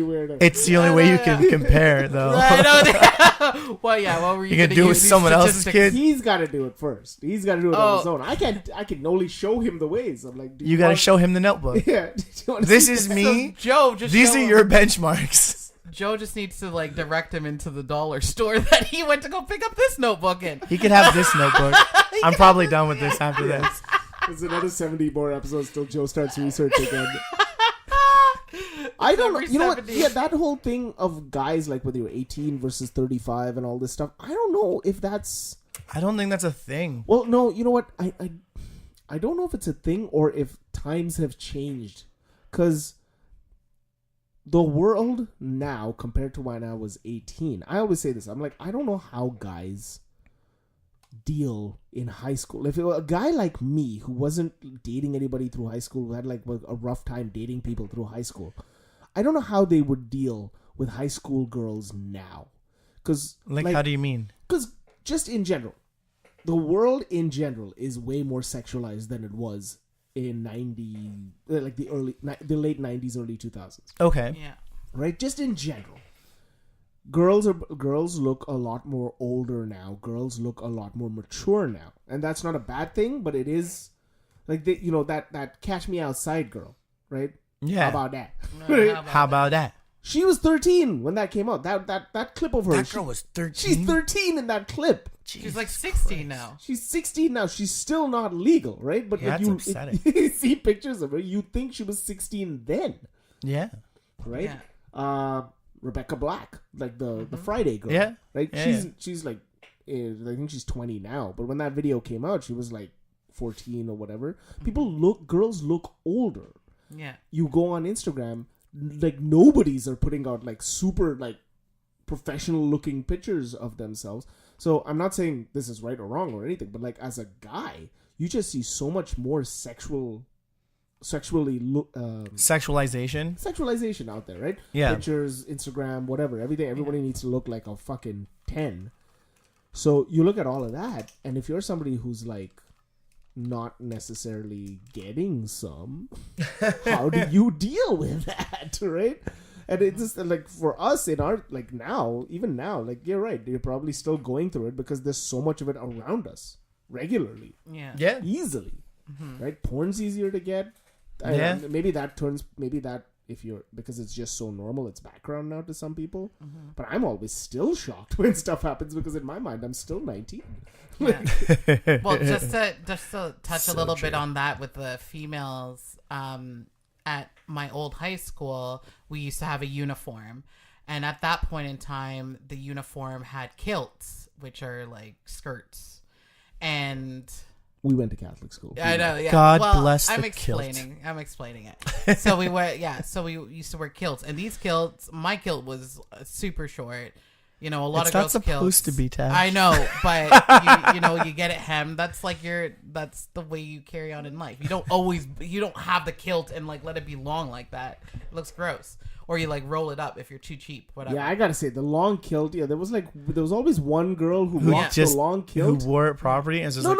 S3: weirder.
S4: It's the only way you can compare, though.
S2: I know. Well, yeah. What were you
S4: You can
S2: gonna
S4: do it
S2: use
S4: with
S2: these
S4: someone else's
S2: statistics?
S4: kid.
S3: He's got to do it first. He's got to do it on his own. I can only show him the ways. I'm like, do
S4: You got to
S3: want-
S4: show him the notebook.
S3: Yeah. Do you wanna
S4: This
S3: see
S4: is
S3: that?
S4: me.
S2: Joe, just
S4: These
S2: show
S4: are
S2: him.
S4: your benchmarks.
S2: Joe just needs to like direct him into the dollar store that he went to go pick up this notebook in.
S4: He can have this notebook. I'm probably done with this after this.
S3: There's another 70 more episodes till Joe starts research again. I don't know.
S2: Every
S3: You know what?
S2: 70.
S3: Yeah, that whole thing of guys like whether you're 18 versus 35 and all this stuff. I don't know if that's.
S4: I don't think that's a thing.
S3: Well, no. You know what? I don't know if it's a thing or if times have changed, because the world now compared to when I was 18. I always say this. I'm like, I don't know how guys deal in high school. If it were a guy like me who wasn't dating anybody through high school, who had like a rough time dating people through high school, I don't know how they would deal with high school girls now. Because
S4: How do you mean?
S3: Because just in general, the world in general is way more sexualized than it was in the late 90s, early 2000s.
S4: Okay.
S2: Yeah.
S3: Right? Just in general. Girls look a lot more older now. Girls look a lot more mature now. And that's not a bad thing, but it is like that Catch Me Outside girl, right?
S4: Yeah.
S3: How about that?
S4: How about that?
S3: She was 13 when that came out. That clip of her.
S4: That girl was 13.
S3: She's 13 in that clip.
S2: She's like 16 now.
S3: She's 16 now. She's still not legal, right? But
S4: Yeah,
S3: when
S4: that's upsetting.
S3: you see pictures of her, you think she was 16 then,
S4: Yeah.
S3: right?
S2: Yeah.
S3: Rebecca Black, like the Friday girl,
S4: Yeah.
S3: right?
S4: Yeah,
S3: She's like, I think she's 20 now. But when that video came out, she was like 14 or whatever. Girls look older.
S2: Yeah.
S3: You go on Instagram, like nobodies are putting out like super like professional looking pictures of themselves. So I'm not saying this is right or wrong or anything, but like as a guy, you just see so much more sexualization out there, right?
S4: Yeah.
S3: Pictures, Instagram, whatever, everything. Everybody needs to look like a fucking 10. So you look at all of that, and if you're somebody who's like not necessarily getting some, how do you deal with that, right? And it's just like for us in our like now, even now, like you're right, you're probably still going through it because there's so much of it around us regularly,
S2: Yeah.
S4: Yeah.
S3: easily, right? Porn's easier to get.
S4: Yeah.
S3: Maybe that if you're because it's just so normal, it's background now to some people. But I'm always still shocked when stuff happens because in my mind I'm still 19.
S2: Yeah. Well, just to touch
S4: So
S2: a little
S4: true.
S2: bit on that with the females, at my old high school, we used to have a uniform. And at that point in time, the uniform had kilts, which are like skirts. And
S3: We went to Catholic school.
S2: I know, yeah.
S4: God
S2: well,
S4: bless the
S2: I'm
S4: kilt.
S2: explaining it. So we used to wear kilts. And these kilts, my kilt was super short. You know, a lot
S4: It's
S2: of
S4: not
S2: girls'
S4: supposed
S2: kilts.
S4: to be, Tash.
S2: I know, but you get it hemmed. That's like that's the way you carry on in life. You don't have the kilt and like let it be long like that. It looks gross. Or you like roll it up if you're too cheap, whatever.
S3: Yeah, I gotta say the long kilt. Yeah, there was always one girl who rocked the long
S4: who
S3: kilt.
S4: wore it properly and just
S3: But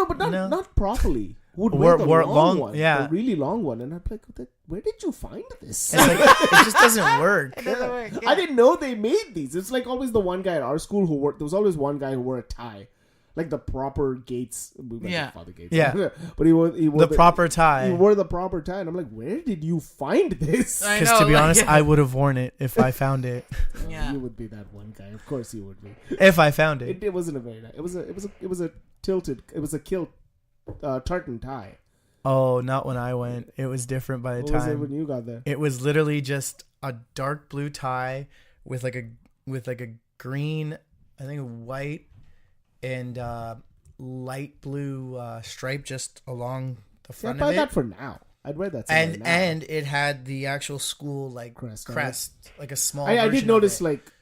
S3: not properly. Would
S4: Wore-
S3: wear the
S4: wore it
S3: long
S4: long,
S3: one,
S4: yeah.
S3: the really long one, and I'm like, where did you find this?
S4: It's like it just doesn't work.
S2: It doesn't work.
S3: I didn't know they made these. It's like always the one guy at our school who wore. There was always one guy who wore a tie, like the proper Gates. We went to
S2: Yeah.
S3: Father Gates.
S4: Yeah.
S3: But he wore
S4: The proper tie.
S3: He wore the proper tie, and I'm like, where did you find this?
S2: I
S4: Because
S2: know,
S4: to be
S2: like,
S4: honest,
S2: yeah.
S4: I would have worn it if I found it.
S2: Yeah.
S3: You would be that one guy. Of course you would be.
S4: If I found it.
S3: It wasn't a very nice. It was a kilt tartan tie.
S4: Oh, not when I went. It was different by the
S3: What was it
S4: time.
S3: when you got there?
S4: It was literally just a dark blue tie with like a green, I think white and light blue stripe just along the
S3: Yeah,
S4: front
S3: I'd buy
S4: of it.
S3: that for now. I'd wear that somewhere now.
S4: And it had the actual school like
S3: Crest
S4: crest,
S3: on
S4: like a small.
S3: I
S4: version
S3: did
S4: of
S3: notice
S4: it
S3: like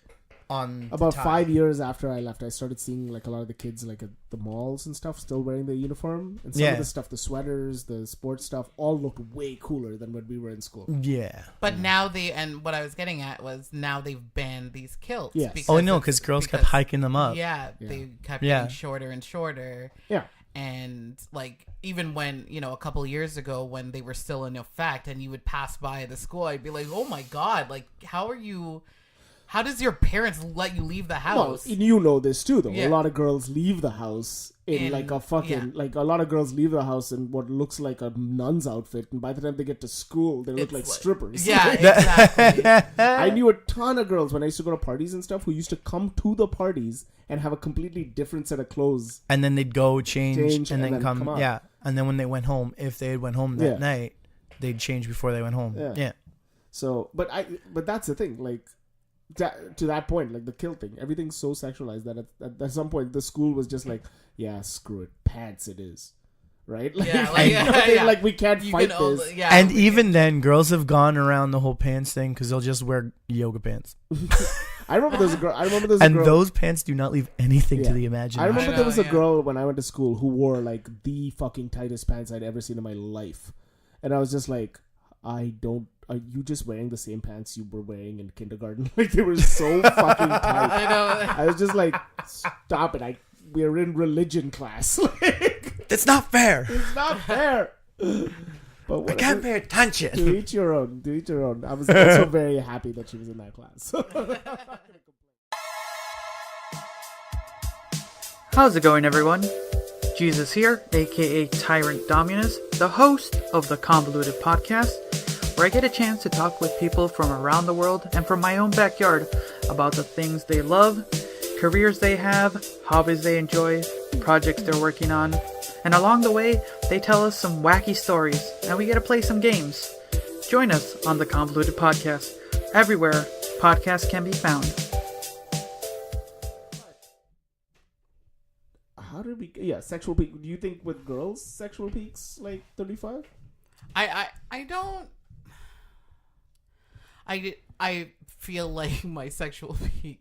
S4: on the
S3: about
S4: tie.
S3: 5 years after I left, I started seeing like a lot of the kids like at the malls and stuff still wearing the uniform, and some
S4: Yeah.
S3: of the stuff, the sweaters, the sports stuff, all looked way cooler than when we were in school.
S4: Yeah.
S2: But now what I was getting at was now they've banned these kilts.
S3: Yes.
S2: because
S4: Oh no,
S2: it's-
S4: because girls kept hiking them up.
S2: Yeah,
S3: Yeah.
S2: they kept
S4: Yeah.
S2: getting shorter and shorter.
S3: Yeah.
S2: And like even when a couple of years ago when they were still in effect and you would pass by the school, I'd be like, oh my god, like how does your parents let you leave the
S3: Well,
S2: house?
S3: and you know this too, though.
S2: Yeah.
S3: A lot of girls leave the house in like a fucking like a lot of girls leave the house in what looks like a nun's outfit, and by the time they get to school, they look
S2: It's
S3: like
S2: like-
S3: strippers.
S2: Yeah, exactly.
S3: I knew a ton of girls when I used to go to parties and stuff who used to come to the parties and have a completely different set of clothes.
S4: And then they'd go change
S3: Change
S4: and
S3: and
S4: then
S3: then
S4: come.
S3: come out.
S4: Yeah. And then when they went home, if they went home that
S3: Yeah.
S4: night, they'd change before they went home.
S3: Yeah.
S4: Yeah.
S3: So, but that's the thing. Like to that point, like the kilt thing, everything's so sexualized that at some point the school was just like, yeah, screw it, pants it is, right? Like,
S2: Yeah, like, yeah.
S3: like we can't
S2: You
S3: fight
S2: can only-
S3: this.
S2: yeah.
S4: And even then, girls have gone around the whole pants thing because they'll just wear yoga pants.
S3: I remember there's a girl.
S4: And those pants do not leave anything to
S3: Yeah.
S4: the
S3: I
S4: imagination.
S3: remember
S2: I
S3: there
S2: know,
S3: was a
S2: yeah.
S3: girl when I went to school who wore like the fucking tightest pants I'd ever seen in my life, and I was just like, I don't. Are you just wearing the same pants you were wearing in kindergarten? Like they were so fucking tight.
S2: I know.
S3: I was just like, stop it! We're in religion class. Like,
S4: It's not fair.
S3: it's not fair. But
S4: I
S3: whatever.
S4: can't pay
S3: To
S4: attention.
S3: each your own. To each your own. I was also very happy that she was in that class.
S5: How's it going, everyone? Jesus here, aka Tyrant Dominus, the host of the Convoluted Podcast, where I get a chance to talk with people from around the world and from my own backyard about the things they love, careers they have, hobbies they enjoy, projects they're working on, and along the way, they tell us some wacky stories, and we get to play some games. Join us on the Convoluted Podcast, everywhere podcasts can be found.
S3: How did we? Yeah, sexual peak. Do you think with girls, sexual peaks like 35?
S2: I don't. I feel like my sexual peak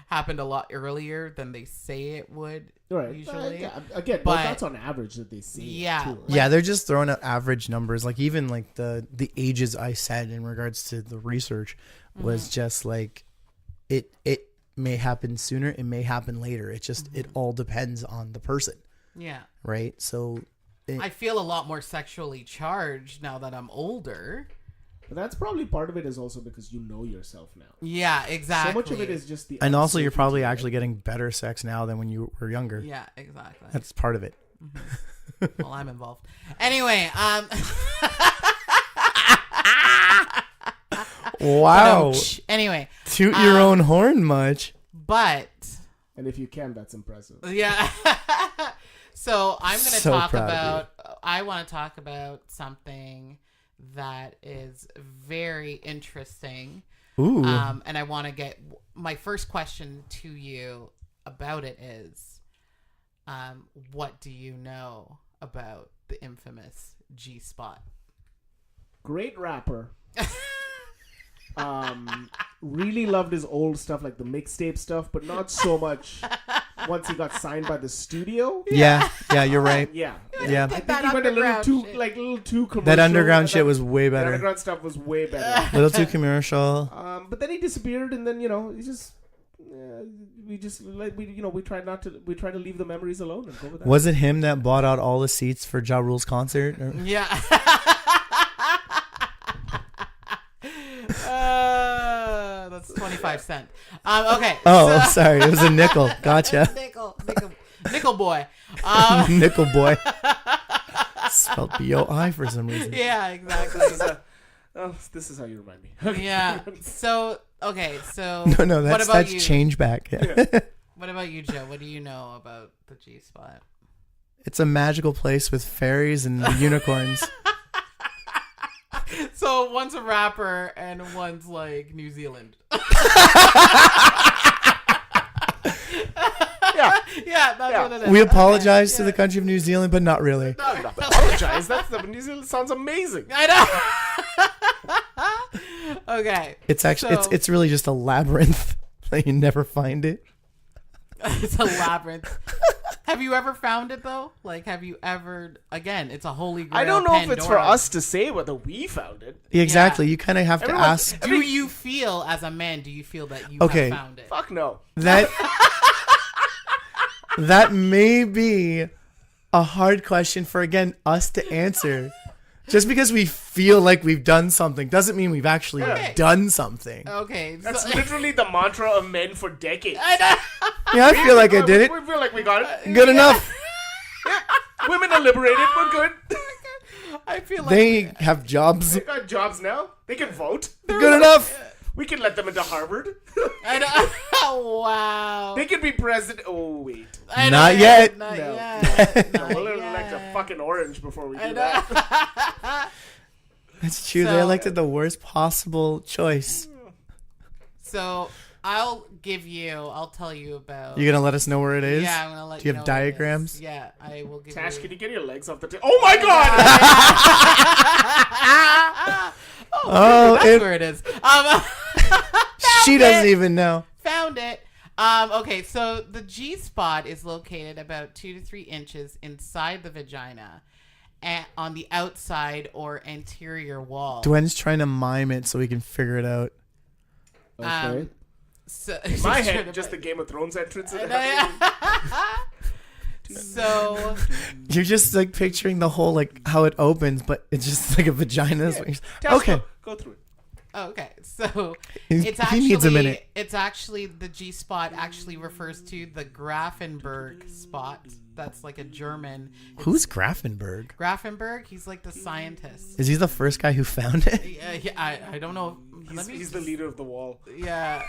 S2: happened a lot earlier than they say it would.
S3: Right.
S2: Usually.
S3: Yeah, again,
S2: But-
S3: that's on average that they see.
S2: Yeah.
S3: Too, right?
S4: Yeah, they're just throwing out average numbers. Like even like the ages I said in regards to the research was just like it may happen sooner, it may happen later. It just it all depends on the person,
S2: Yeah.
S4: right? So
S2: I feel a lot more sexually charged now that I'm older.
S3: But that's probably part of it is also because you know yourself now.
S2: Yeah, exactly.
S3: So much of it is just the.
S4: and also you're probably
S3: uncertainty,
S4: actually getting better sex now than when you were younger.
S2: Yeah, exactly.
S4: That's part of it.
S2: Well, I'm involved. Anyway,
S4: Wow.
S2: Anyway,
S4: Toot your own horn much.
S2: but
S3: And if you can, that's impressive.
S2: yeah. So I'm going to
S4: So
S2: talk
S4: proud of
S2: about. I want to talk about something that is very interesting.
S4: Ooh.
S2: And I want to get my first question to you about it is, what do you know about the infamous G-spot?
S3: Great rapper. Really loved his old stuff, like the mixtape stuff, but not so much once he got signed by the studio.
S4: yeah, you're right.
S3: Yeah.
S4: Yeah.
S3: I think
S2: That
S3: he went a little
S2: underground
S3: too,
S2: shit.
S3: like, a little too commercial.
S4: That underground shit
S3: That-
S4: was way
S3: The
S4: better.
S3: underground stuff was way better.
S4: Little too commercial.
S3: But then he disappeared, and then he just we try to leave the memories alone and go with that.
S4: Was it him that bought out all the seats for Ja Rule's concert? Or-
S2: Yeah. That's 25 cents. Okay.
S4: Oh, sorry. It was a nickel. Gotcha.
S2: Nickel boy.
S4: Nickel boy. Spelled B-O-I for some reason.
S2: Yeah, exactly.
S3: This is how you remind me.
S2: Yeah. So, okay. So,
S4: No,
S2: what about
S4: that's
S2: you?
S4: change back. Yeah.
S2: What about you, Joe? What do you know about the G-spot?
S4: It's a magical place with fairies and unicorns.
S2: So one's a rapper and one's like New Zealand. Yeah, that's what it is.
S4: We apologize to the country of New Zealand, but not really.
S3: Apologize. New Zealand sounds amazing.
S2: I know. Okay.
S4: It's actually
S2: So-
S4: it's really just a labyrinth that you never find it.
S2: It's a labyrinth. Have you ever found it though? Like, have you ever? Again, it's a holy grail.
S1: I don't know if it's for
S2: Pandora.
S1: us to say whether we found it.
S4: Exactly. You kind of have to
S1: Everyone-
S4: ask
S2: Do you feel, as a man, do you feel that you
S4: Okay.
S2: have found it?
S1: Fuck no.
S4: that. That may be a hard question for again us to answer. Just because we feel like we've done something doesn't mean we've actually
S2: Okay.
S4: done something.
S2: Okay.
S1: That's
S2: so,
S1: literally the mantra of men for decades.
S2: I know.
S4: Yeah, I feel like I did it.
S1: We feel like we got it.
S4: Good enough.
S1: Women are liberated. We're good.
S2: I feel like
S4: They have jobs.
S1: They got jobs now. They can vote.
S4: Good enough.
S1: We can let them into Harvard.
S2: I know. Wow.
S1: They can be president. Oh wait.
S2: I know,
S4: Not yet.
S2: Not
S1: No.
S2: yet. Not
S1: We'll
S2: yet.
S1: elect a fucking orange before we
S2: I
S1: do
S2: know.
S1: that.
S4: That's true. They
S2: So-
S4: elected the worst possible choice.
S2: So I'll tell you about.
S4: You gonna let us know where it is?
S2: Yeah, I'm gonna let
S4: Do you
S2: you
S4: have
S2: know what it is.
S4: diagrams?
S2: Yeah, I will give
S1: Tash,
S2: you.
S1: can you get your legs off the table? Oh my god!
S4: Oh,
S2: That's where it is.
S4: she doesn't even know.
S2: Found it. Okay, so the G spot is located about 2 to 3 inches inside the vagina, on the outside or anterior wall.
S4: Dwen's trying to mime it so we can figure it out.
S3: Okay.
S2: So,
S1: In my head, just the Game of Thrones entrance.
S2: So
S4: You're just like picturing the whole like how it opens, but it's just like a vagina. Okay.
S1: Go through it.
S2: okay, so
S4: He
S2: it's actually
S4: needs a minute.
S2: It's actually the G spot actually refers to the Grafenberg spot. That's like a German.
S4: Who's Grafenberg?
S2: Grafenberg? He's like the scientist.
S4: Is he the first guy who found it?
S2: I don't know.
S1: He's the leader of the wall.
S2: Yeah.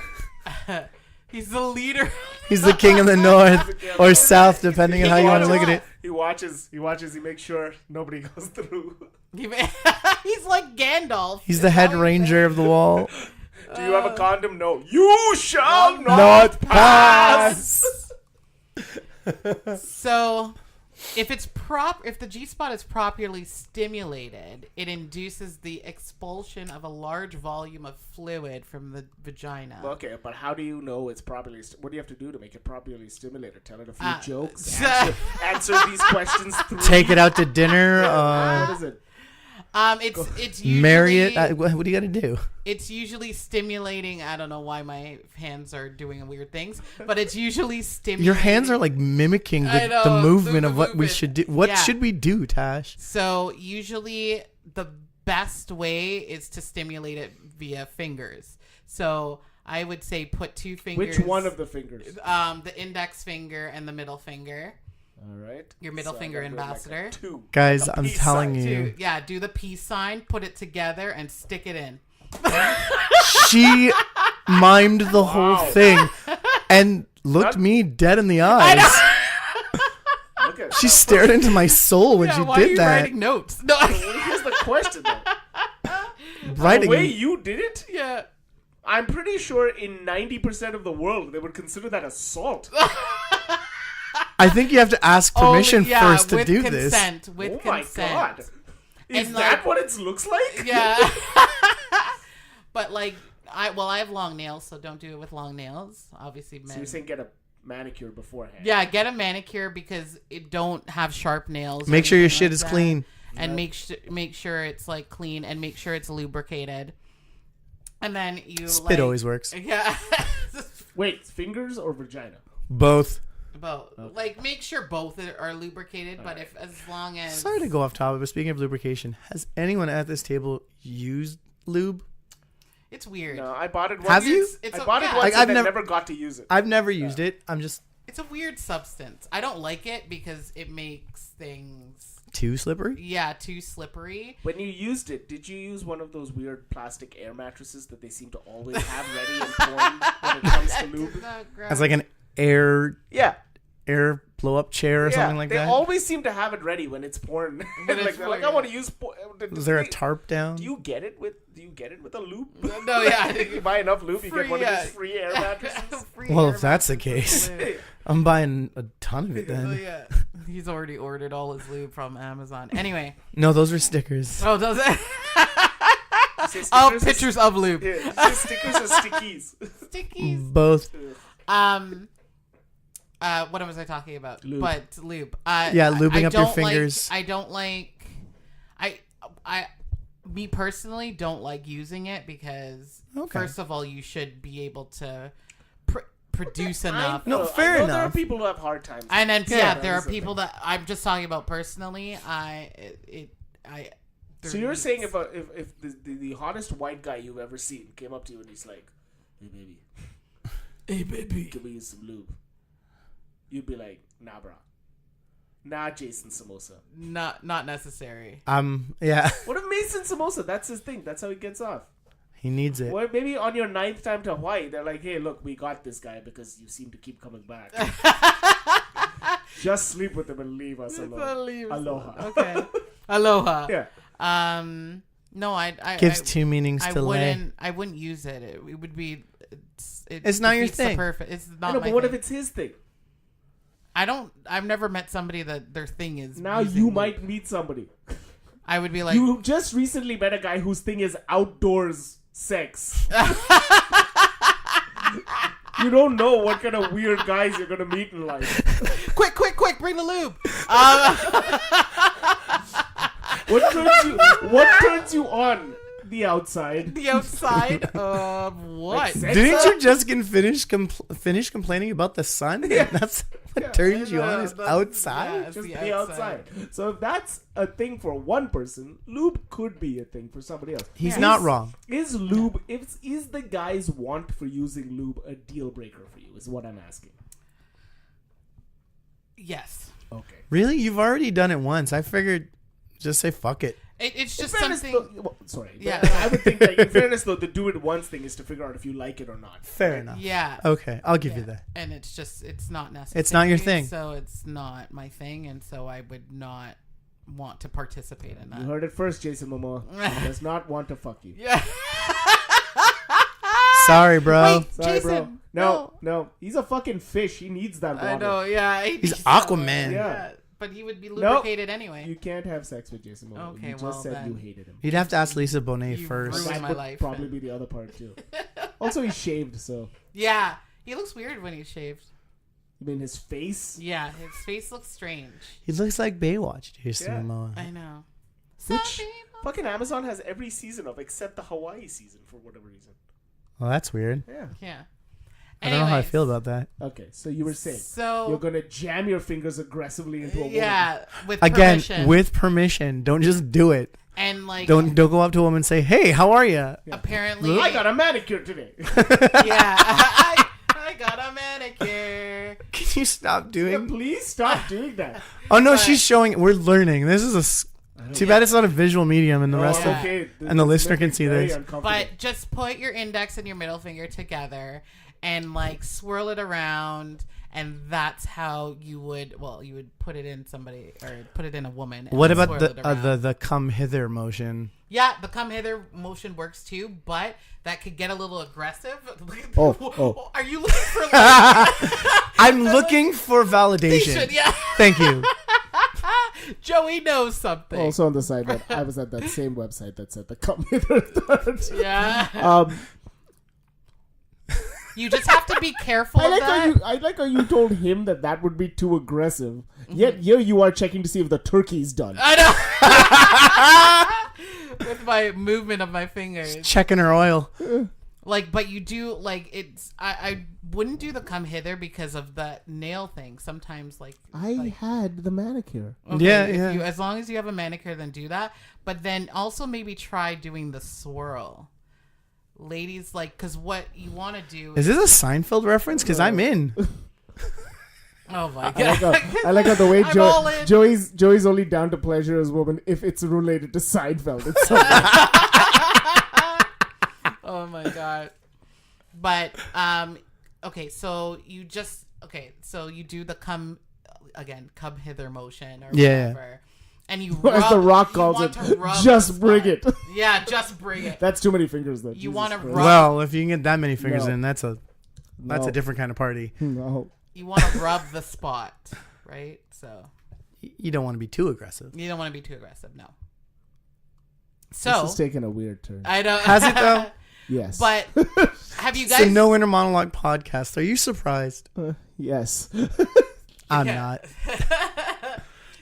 S2: He's the leader.
S4: He's the king of the north or south, depending on how you want to look at it.
S1: He watches. He makes sure nobody goes through.
S2: He's like Gandalf.
S4: He's the head ranger of the wall.
S1: Do you have a condom? No. You shall
S4: Not pass.
S2: So, if the G spot is properly stimulated, it induces the expulsion of a large volume of fluid from the vagina.
S1: Okay, but how do you know it's properly? What do you have to do to make it properly stimulated? Tell it a few jokes.
S2: so-
S1: Answer these questions.
S4: Take it out to dinner.
S1: What is it?
S2: It's usually
S4: Marry it. What do you got to do?
S2: It's usually stimulating. I don't know why my hands are doing weird things, but it's usually stimulating.
S4: Your hands are like mimicking
S2: I know,
S4: the movement of
S2: the
S4: what we
S2: movement.
S4: should do. What
S2: Yeah.
S4: should we do, Tash?
S2: So usually the best way is to stimulate it via fingers. So I would say put two fingers.
S1: Which one of the fingers?
S2: The index finger and the middle finger.
S1: All right.
S2: Your middle finger
S1: I'm doing
S2: ambassador.
S1: Like a two.
S4: Guys,
S1: A
S4: I'm
S1: peace
S4: telling
S1: sign.
S4: you.
S2: Do the peace sign, put it together, and stick it in.
S4: She mimed the whole
S1: Wow.
S4: thing and looked me dead in the eyes.
S1: Look at
S4: She stared into my soul when
S2: Yeah,
S4: she
S2: why are
S4: did
S2: you
S4: that.
S2: writing notes? No.
S1: Here's the question, though.
S4: Writing.
S1: The way you did it,
S2: Yeah.
S1: I'm pretty sure in 90% of the world they would consider that assault.
S4: I think you have to ask permission first to
S2: with
S4: do
S2: consent,
S4: this.
S2: With
S1: Oh my
S2: consent.
S1: god. Is
S2: And,
S1: that
S2: like-
S1: what it looks like?
S2: Yeah. But like I have long nails, so don't do it with long nails. Obviously, men.
S1: So you're saying get a manicure beforehand?
S2: Yeah, get a manicure because it don't have sharp nails. or
S4: Make sure your
S2: anything
S4: shit
S2: like
S4: is
S2: that.
S4: clean.
S2: And make sure it's like clean and make sure it's lubricated. And then you
S4: Spit always works.
S2: Yeah.
S1: Wait, fingers or vagina?
S4: Both.
S2: Both. Like make sure both are lubricated, but if as long as
S4: Sorry to go off topic, but speaking of lubrication, has anyone at this table used lube?
S2: it's weird.
S1: No, I bought it once.
S4: Have you?
S2: It's
S1: I bought it
S2: yeah.
S1: once
S4: Like,
S1: and
S4: I've
S1: then
S4: never-
S1: never got to use it.
S4: I've never used it. I'm just
S2: It's a weird substance. I don't like it because it makes things
S4: too slippery.
S2: too slippery.
S1: When you used it, did you use one of those weird plastic air mattresses that they seem to always have ready and porn when it comes to lube?
S4: It's like an air
S1: Yeah.
S4: blow up chair or something like
S1: they
S4: that.
S1: always seem to have it ready when it's porn.
S2: When it's
S1: like, they're like,
S2: porn,
S1: I want to use porn.
S4: Is there a tarp down?
S1: Do you get it with a loop?
S2: No, yeah.
S1: You buy enough lube, you get one of
S2: Free,
S1: these free air mattresses.
S4: Well, if that's the case, I'm buying a ton of it then.
S2: Yeah. He's already ordered all his lube from Amazon. Anyway.
S4: No, those were stickers.
S2: Oh, does it?
S1: Say
S2: Oh,
S1: stickers or
S2: pictures of lube.
S1: Yeah, say stickers or stickies.
S2: Stickies.
S4: Both.
S2: What was I talking about?
S1: Lube.
S2: But lube.
S4: Yeah, lubing
S2: I
S4: up your
S2: don't like-
S4: fingers.
S2: I don't like. Me personally don't like using it because
S4: Okay.
S2: first of all, you should be able to produce enough.
S4: No, fair
S1: I know There are
S4: enough.
S1: people who have hard times.
S2: And then
S1: Yeah,
S2: there are
S1: that's the
S2: people
S1: thing.
S2: that I'm just talking about personally.
S1: So you're saying if the hottest white guy you've ever seen came up to you and he's like, "Hey baby, can we use some lube?" You'd be like, "Nah, bro. Nah, Jason Samosa."
S2: not necessary.
S4: Yeah,
S1: What if Mason Samosa? That's his thing. That's how he gets off.
S4: he needs it.
S1: Well, maybe on your 9th time to Hawaii, they're like, "Hey, look, we got this guy because you seem to keep coming back. Just sleep with him and leave us alone." Aloha.
S2: Okay. Aloha.
S1: Yeah.
S2: No, I
S4: Gives two meanings to lay.
S2: I wouldn't use it. It would be.
S4: It's not your
S2: defeats the
S4: thing.
S2: It's
S1: I
S2: not
S1: know,
S2: my
S1: but what
S2: thing.
S1: if it's his thing?
S2: I've never met somebody that their thing is.
S1: Now
S2: using
S1: you
S2: lube.
S1: might meet somebody.
S2: I would be like.
S1: You just recently met a guy whose thing is outdoors sex. You don't know what kind of weird guys you're gonna meet in life.
S2: quick! Bring the lube.
S3: What turns you on? The outside.
S2: The outside of what?
S3: Sex?
S4: Didn't you just get finish complaining about the sun? That's what turns you on is outside?
S2: Yeah,
S3: Just
S2: the
S3: the outside. So if that's a thing for one person, lube could be a thing for somebody else.
S4: He's not wrong.
S3: Is lube? Is the guy's want for using lube a deal breaker for you? Is what I'm asking.
S2: Yes.
S3: Okay.
S4: Really? You've already done it once. I figured just say fuck it.
S2: It's just
S3: In fairness,
S2: something.
S3: though, sorry.
S2: Yeah.
S3: I would think that in fairness, though, the do it once thing is to figure out if you like it or not.
S4: Fair enough.
S2: Yeah.
S4: Okay, I'll give
S2: Yeah.
S4: you that.
S2: And it's not necessary.
S4: It's not your thing.
S2: So it's not my thing, and so I would not want to participate in
S3: You
S2: that.
S3: heard it first, Jason Momoa. He does not want to fuck you.
S2: Yeah.
S4: Sorry, bro.
S2: Wait,
S3: Sorry, bro.
S2: Jason.
S3: No. He's a fucking fish. He needs that water.
S2: I know. Yeah.
S4: He's Aquaman.
S3: Yeah.
S2: But he would be lubricated anyway.
S3: You can't have sex with Jason Momoa.
S2: Okay,
S3: you just
S2: well,
S3: said
S2: then.
S3: you hated him.
S4: You'd have to ask Lisa Bonet
S2: You
S4: first.
S2: ruined
S3: That
S2: my
S3: would
S2: life,
S3: probably
S2: then.
S3: be the other part too. Also, he's shaved, so
S2: Yeah. He looks weird when he's shaved.
S3: you mean his face?
S2: Yeah. His face looks strange.
S4: He looks like Baywatch, Jason
S3: Yeah.
S4: Momoa.
S2: I know.
S3: Which
S2: Some
S3: fucking Amazon has every season of except the Hawaii season for whatever reason.
S4: Well, that's weird.
S3: Yeah.
S2: Yeah.
S4: I don't know how I
S2: Anyways,
S4: feel about that.
S3: Okay, so you were saying
S2: So
S3: you're gonna jam your fingers aggressively into a woman.
S2: yeah, with
S4: Again,
S2: permission.
S4: with permission. Don't just do it.
S2: and like
S4: Don't go up to a woman and say, "Hey, how are you?"
S2: apparently
S3: I got a manicure today.
S2: yeah. I got a manicure.
S4: Can you stop doing?
S3: Please stop doing that.
S4: Oh no,
S2: But-
S4: she's showing. We're learning. This is too bad it's not a visual medium, and the rest
S2: yeah.
S4: of
S3: Okay,
S4: and the
S3: this
S4: listener
S3: makes
S4: can
S3: me
S4: see
S3: very
S4: this.
S3: uncomfortable.
S2: But just put your index and your middle finger together and like swirl it around, and that's how you would put it in somebody or put it in a woman. And
S4: What
S2: then
S4: about
S2: swirl it around.
S4: the come hither motion?
S2: Yeah, the come hither motion works too, but that could get a little aggressive.
S3: Oh.
S2: Are you looking for like
S4: I'm looking for validation.
S2: yeah.
S4: Thank you.
S2: Joey knows something.
S3: Also on the side note, I was at that same website that said the come hither third.
S2: Yeah. You just have to be careful
S3: I
S2: of
S3: like
S2: that.
S3: I like how you told him that would be too aggressive. Yet here you are checking to see if the turkey's done.
S2: I know. With my movement of my fingers.
S4: Checking her oil.
S2: Like, but you do, like, it's... I wouldn't do the come hither because of the nail thing. Sometimes, like...
S3: I had the manicure.
S2: Okay,
S4: Yeah,
S2: if
S4: yeah.
S2: You, as long as you have a manicure, then do that. But then also maybe try doing the swirl. Ladies, like, because what you want to do...
S4: Is this a Seinfeld reference? Because I'm in.
S2: Oh, my
S3: I
S2: God.
S3: like how the way
S2: I'm all in.
S3: Joey's only down to pleasure as woman if it's related to Seinfeld. It's so
S2: Oh my god. But okay, so you just so you do the come hither motion or
S4: Yeah.
S2: whatever. And you
S3: as
S2: rub,
S3: the Rock
S2: you
S3: calls
S2: want
S3: it,
S2: to rub
S3: just
S2: the
S3: bring
S2: spot.
S3: it.
S2: Yeah, just bring it.
S3: That's too many fingers. Though.
S2: You
S3: Jesus
S2: wanna
S3: Christ.
S2: rub-
S4: Well, if you can get that many fingers
S3: No.
S4: in, that's a
S3: No.
S4: different kind of party.
S3: No.
S2: You want to rub the spot, right? So
S4: You don't want to be too aggressive.
S2: you don't want to be too aggressive, no.
S3: This
S2: So
S3: is taking a weird turn.
S2: I don't
S4: Has it though?
S3: Yes.
S2: But have you
S4: It's
S2: guys
S4: a No Inner Monologue podcast. Are you surprised?
S3: Yes.
S4: I'm
S2: Yeah.
S4: not.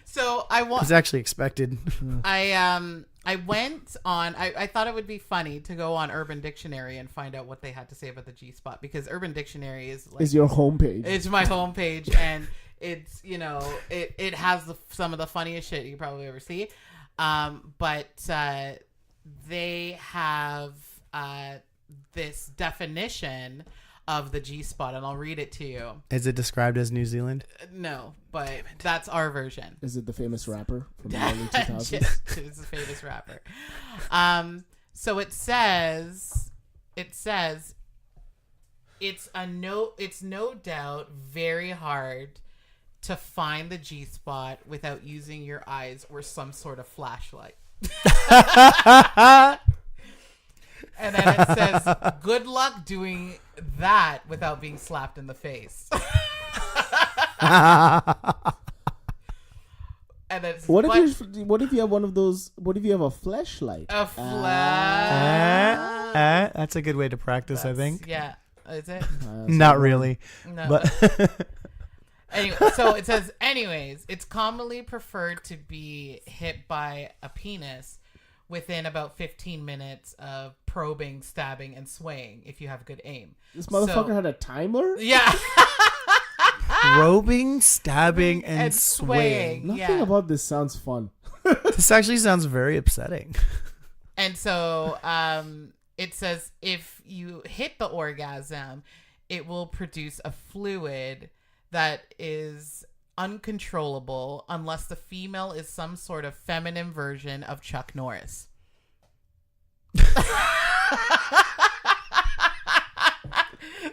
S2: So I want
S4: It's actually expected.
S2: I went on I thought it would be funny to go on Urban Dictionary and find out what they had to say about the G spot, because Urban Dictionary is like
S3: Is your homepage?
S2: it's my homepage, and it's it has some of the funniest shit you probably ever see, but they have this definition of the G spot, and I'll read it to you.
S4: Is it described as New Zealand?
S2: No, but that's our version.
S3: Is it the famous rapper from the early 2000s?
S2: It's a famous rapper. So it says it's no doubt very hard to find the G spot without using your eyes or some sort of flashlight. And then it says, good luck doing that without being slapped in the face. And then it's,
S3: What if you have one of those? What if you have a flashlight?
S2: a flash?
S4: That's a good way to practice, I think.
S2: Yeah. Is it?
S4: Not really.
S2: No.
S4: But
S2: Anyway, so it says, anyways, it's commonly preferred to be hit by a penis within about 15 minutes of probing, stabbing, and swaying if you have good aim.
S3: This motherfucker had a timer?
S2: Yeah.
S4: Probing, stabbing, and swaying.
S3: Nothing
S2: yeah.
S3: about this sounds fun.
S4: This actually sounds very upsetting.
S2: And so it says if you hit the orgasm, it will produce a fluid that is uncontrollable unless the female is some sort of feminine version of Chuck Norris.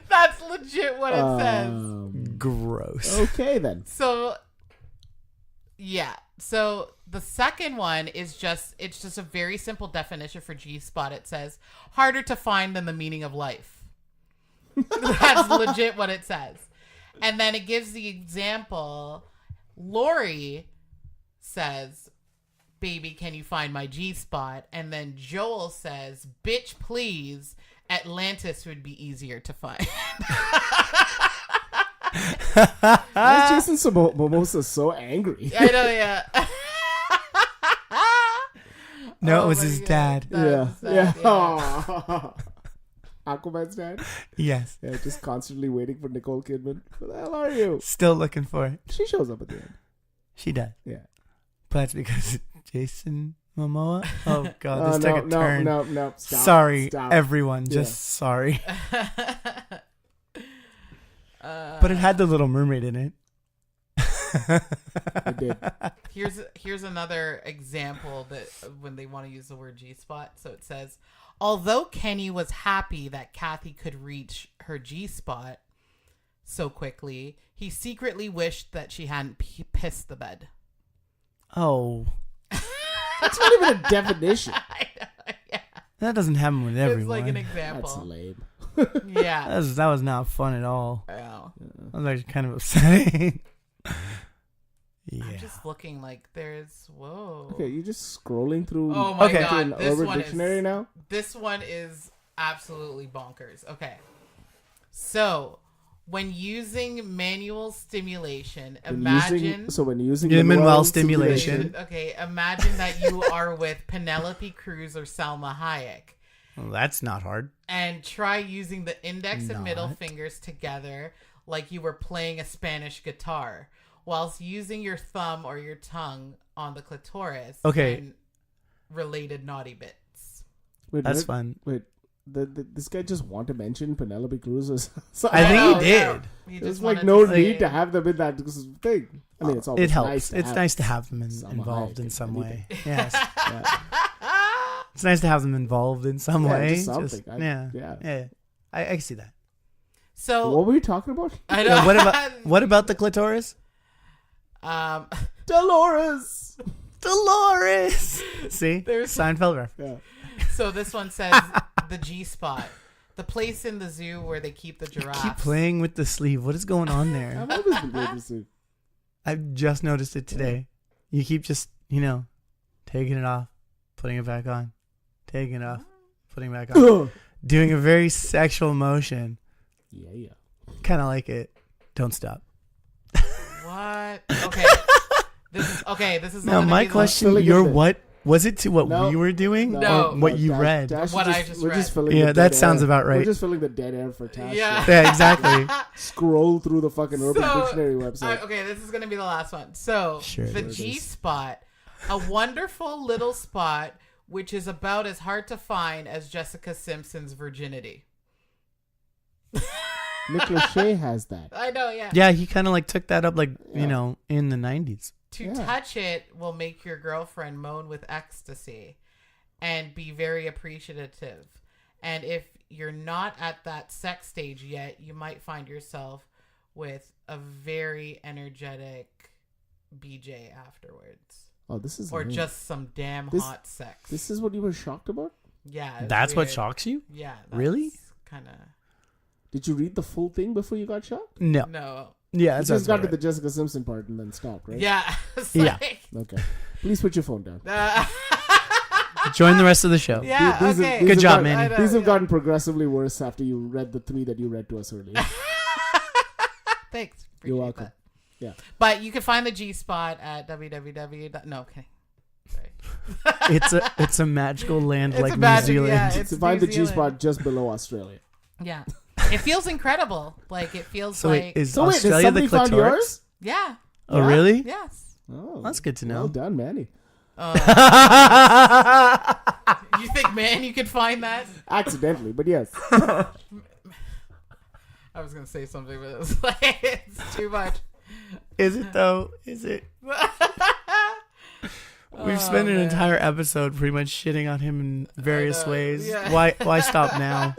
S2: That's legit what it says.
S4: Gross.
S3: Okay, then.
S2: So, yeah. So the second one is it's just a very simple definition for G-spot. It says, harder to find than the meaning of life. That's legit what it says. And then it gives the example. Lori says, baby, can you find my G-spot? And then Joel says, bitch, please. Atlantis would be easier to find.
S3: Why is Jason Momoa so angry?
S2: I know, yeah.
S4: No,
S2: Oh
S4: it was
S2: my
S4: his
S2: God.
S4: dad.
S3: Yeah.
S2: That
S3: Yeah.
S2: was sad,
S3: Aquaman's dad?
S4: Yes.
S3: Yeah, just constantly waiting for Nicole Kidman. Where the hell are you?
S4: Still looking for it.
S3: She shows up at the end.
S4: She does.
S3: Yeah.
S4: But that's because Jason Momoa. Oh God, this took a turn.
S3: No. Stop.
S4: Sorry,
S3: Stop.
S4: everyone.
S3: Yeah.
S4: Just sorry.
S2: Uh,
S4: But it had the Little Mermaid in it.
S3: It did.
S2: Here's another example that when they want to use the word G-spot. So it says, although Kenny was happy that Kathy could reach her G-spot so quickly, he secretly wished that she hadn't pissed the bed.
S4: Oh,
S3: That's not even a definition.
S2: I know, yeah.
S4: that doesn't happen with
S2: It's
S4: everyone.
S2: like an
S3: That's
S2: example.
S3: lame.
S2: Yeah.
S4: that was not fun at all.
S2: Yeah.
S4: That was actually kind of upsetting. Yeah.
S2: I'm just looking like there's whoa.
S3: Okay, you're just scrolling through
S2: Oh my
S4: Okay.
S3: an
S2: God. This
S3: Urban
S2: one
S3: Dictionary
S2: is
S3: now?
S2: This one is absolutely bonkers. Okay. So, when using manual stimulation, imagine
S3: When using
S4: Manual stimulation.
S2: Okay, imagine that you are with Penelope Cruz or Salma Hayek.
S4: Well, that's not hard.
S2: And try using the index and middle
S4: Not.
S2: fingers together like you were playing a Spanish guitar, whilst using your thumb or your tongue on the clitoris.
S4: Okay.
S2: And related naughty bits.
S3: Wait,
S4: That's
S3: what?
S4: fun.
S3: Wait, this guy just want to mention Penelope Cruz?
S4: I think
S2: know,
S4: he did.
S2: yeah. He
S3: There's
S2: just
S3: like
S2: wanted
S3: no
S2: to say
S3: need
S2: it.
S3: to have them in that thing. I mean, it's always
S4: It helps.
S3: nice.
S4: It's nice to have them
S3: Salma
S4: involved
S3: Hayek
S4: in
S3: in
S4: some way.
S3: anything.
S4: Yes. It's nice to have them involved in some
S3: Yeah,
S4: way.
S3: just something.
S4: Yeah. I can see that.
S2: So
S3: What were we talking about?
S2: I know.
S4: Yeah, what about the clitoris?
S3: Dolores.
S4: Dolores. See,
S2: There's-
S4: Seinfeld reference.
S3: Yeah.
S2: So this one says the G-spot, the place in the zoo where they keep the giraffes.
S4: Keep playing with the sleeve. What is going on
S3: I've
S4: there?
S3: always been good to see.
S4: I've just noticed it today. You keep just, taking it off, putting it back on, taking it off, putting it back on, doing a very sexual motion.
S3: Yeah.
S4: Kind of like it. Don't stop.
S2: What? Okay. This is
S4: Now,
S2: gonna
S4: my
S2: be the-
S4: question,
S3: filling
S4: your
S3: in the-
S4: what was it to what
S3: No.
S4: we were doing
S2: No.
S4: or what you
S3: Tash-
S4: read?
S3: Tash
S2: What
S3: is
S2: I just
S3: we're
S2: read.
S3: just filling
S4: Yeah,
S3: the
S4: that
S3: dead
S4: sounds
S3: air.
S4: about right.
S3: We're just filling the dead air for Tash.
S2: Yeah.
S4: Yeah, exactly.
S3: Scroll through the fucking Urban
S2: So,
S3: Dictionary website.
S2: okay, this is gonna be the last one. So
S4: Sure,
S2: the
S4: there it is.
S2: G-spot, a wonderful little spot which is about as hard to find as Jessica Simpson's virginity.
S3: Nick Lachey has that.
S2: I know, yeah.
S4: Yeah, he kind of like took that up like,
S3: Yeah.
S4: in the 90s.
S2: To
S3: Yeah.
S2: touch it will make your girlfriend moan with ecstasy and be very appreciative. And if you're not at that sex stage yet, you might find yourself with a very energetic BJ afterwards.
S3: Oh, this is
S2: Or
S3: lame.
S2: just some damn
S3: This-
S2: hot sex.
S3: This is what you were shocked about?
S2: Yeah. it's
S4: That's what
S2: weird.
S4: shocks you?
S2: Yeah.
S4: Really?
S2: Kind of.
S3: Did you read the full thing before you got shocked?
S4: No.
S2: No.
S4: Yeah,
S3: You
S4: that's
S3: just got to
S4: right.
S3: the Jessica Simpson part and then stopped, right?
S2: Yeah. It's
S4: Yeah.
S2: like,
S3: Okay. Please put your phone down.
S4: Join the rest of the show.
S2: yeah.
S3: These have-
S2: Okay.
S3: these
S4: Good
S3: have
S4: job,
S3: got-
S4: Manny.
S2: I know,
S3: These have
S2: yeah.
S3: gotten progressively worse after you read the 3 that you read to us earlier.
S2: Thanks.
S3: You're
S2: Appreciate
S3: welcome.
S2: that.
S3: Yeah.
S2: But you can find the G Spot at www. No, okay. Sorry.
S4: It's a magical land
S2: It's
S4: like
S2: a
S4: New
S2: magic-
S4: Zealand.
S2: yeah,
S3: To
S2: it's
S3: find
S2: New
S3: the
S2: Zealand.
S3: G-spot just below Australia.
S2: Yeah. It feels incredible. Like it feels
S4: So
S2: like
S4: wait, is
S3: So wait, has
S4: Australia
S3: somebody
S4: the
S3: found
S4: clitoris?
S3: yours?
S2: yeah.
S4: Oh, really?
S2: Yes.
S3: Oh,
S4: That's good to know.
S3: Well done, Manny.
S2: You think, man, you could find that?
S3: Accidentally, but yes.
S2: I was gonna say something, but it's like it's too much.
S4: Is it though? Is it? We've spent an
S2: man.
S4: entire episode pretty much shitting on him in various
S2: know,
S4: ways.
S2: yeah.
S4: Why stop now?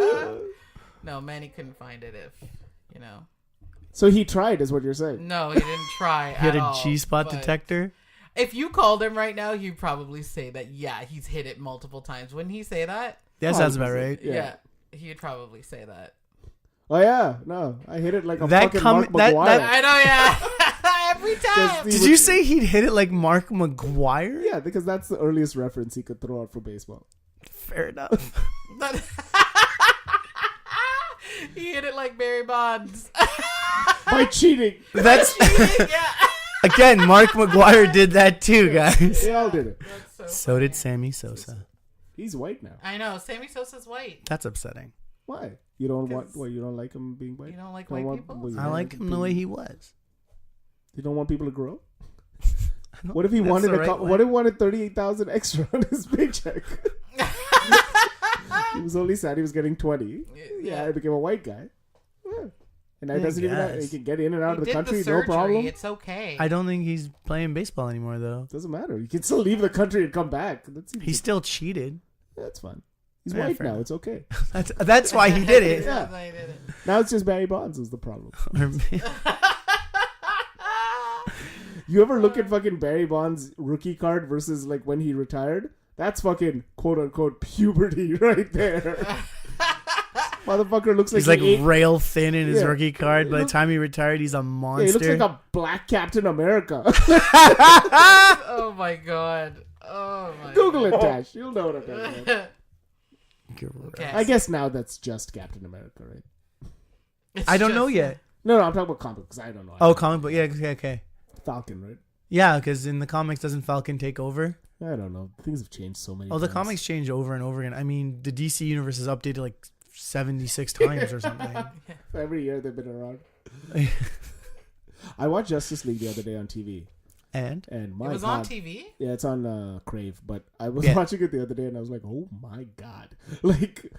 S2: No, Manny couldn't find it if, you know.
S3: So he tried, is what you're saying.
S2: No, he didn't try.
S4: He had
S2: at
S4: a
S2: all,
S4: G-spot
S2: but
S4: detector.
S2: If you called him right now, he'd probably say that, yeah, he's hit it multiple times. Wouldn't he say that?
S4: That sounds about right.
S2: Yeah. He'd probably say that.
S3: Oh yeah, no, I hit it like a
S4: That
S3: fucking
S4: com-
S3: Mark
S4: that-
S3: McGuire.
S4: that-
S2: I know, yeah. Every time.
S3: He
S4: Did
S3: would-
S4: you say he'd hit it like Mark McGuire?
S3: Yeah, because that's the earliest reference he could throw out for baseball.
S4: Fair enough.
S2: He hit it like Barry Bonds.
S3: By cheating,
S4: That's
S2: Yeah.
S4: again, Mark McGuire did that too, guys.
S3: they all did it.
S2: That's
S4: So
S2: funny.
S4: did Sammy Sosa.
S3: He's white now.
S2: I know. Sammy Sosa's white.
S4: That's upsetting.
S3: Why? You don't want?
S2: 'Cause
S3: What? You don't like him being white?
S2: You don't like
S3: Don't
S2: white
S3: want-
S2: people?
S3: well, you
S4: I
S3: don't
S4: like him the
S3: people-
S4: way he was.
S3: You don't want people to grow. What if he
S4: That's
S3: wanted
S4: the right
S3: What if he wanted 38,000 extra on his paycheck? He was only sad he was getting 20. Yeah, he became a white guy. Yeah. And now he
S4: I
S3: doesn't even have, he
S4: guess.
S3: can get in and out
S2: He
S3: of the
S2: did
S3: country, no
S2: surgery.
S3: problem.
S2: It's okay.
S4: I don't think he's playing baseball anymore though.
S3: Doesn't matter. You can still leave the country and come back.
S4: He still cheated.
S3: That's fine. He's
S4: Yeah,
S3: white
S4: fair
S3: now.
S4: enough.
S3: It's okay.
S4: That's why he did it.
S3: Yeah.
S2: I did it.
S3: Now it's just Barry Bonds is the problem. You ever look at fucking Barry Bonds' rookie card versus like when he retired? That's fucking quote unquote puberty right there. Motherfucker looks like
S4: He's like
S3: he ate-
S4: rail thin in his
S3: Yeah.
S4: rookie card. By the time he retired, he's a
S3: Yeah,
S4: monster.
S3: he looks like a black Captain America.
S2: Oh my god. Oh my
S3: Google it,
S2: god.
S3: Tash. You'll know what I'm talking about.
S2: Okay.
S3: I guess now that's just Captain America, right?
S2: It's
S4: I don't
S2: just-
S4: know yet.
S3: No, I'm talking about comic because I don't know.
S4: Oh, comic book. Yeah, okay.
S3: Falcon, right?
S4: Yeah, because in the comics, doesn't Falcon take over?
S3: I don't know. Things have changed so many
S4: Oh, the
S3: times.
S4: comics change over and over again. I mean, the DC universe is updated like 76 times or something.
S3: Every year they've been around. I watched Justice League the other day on TV.
S4: And
S3: And my
S2: It was
S3: God.
S2: on TV?
S3: Yeah, it's on Crave. But I was
S4: Yeah.
S3: watching it the other day and I was like, oh my God. Like,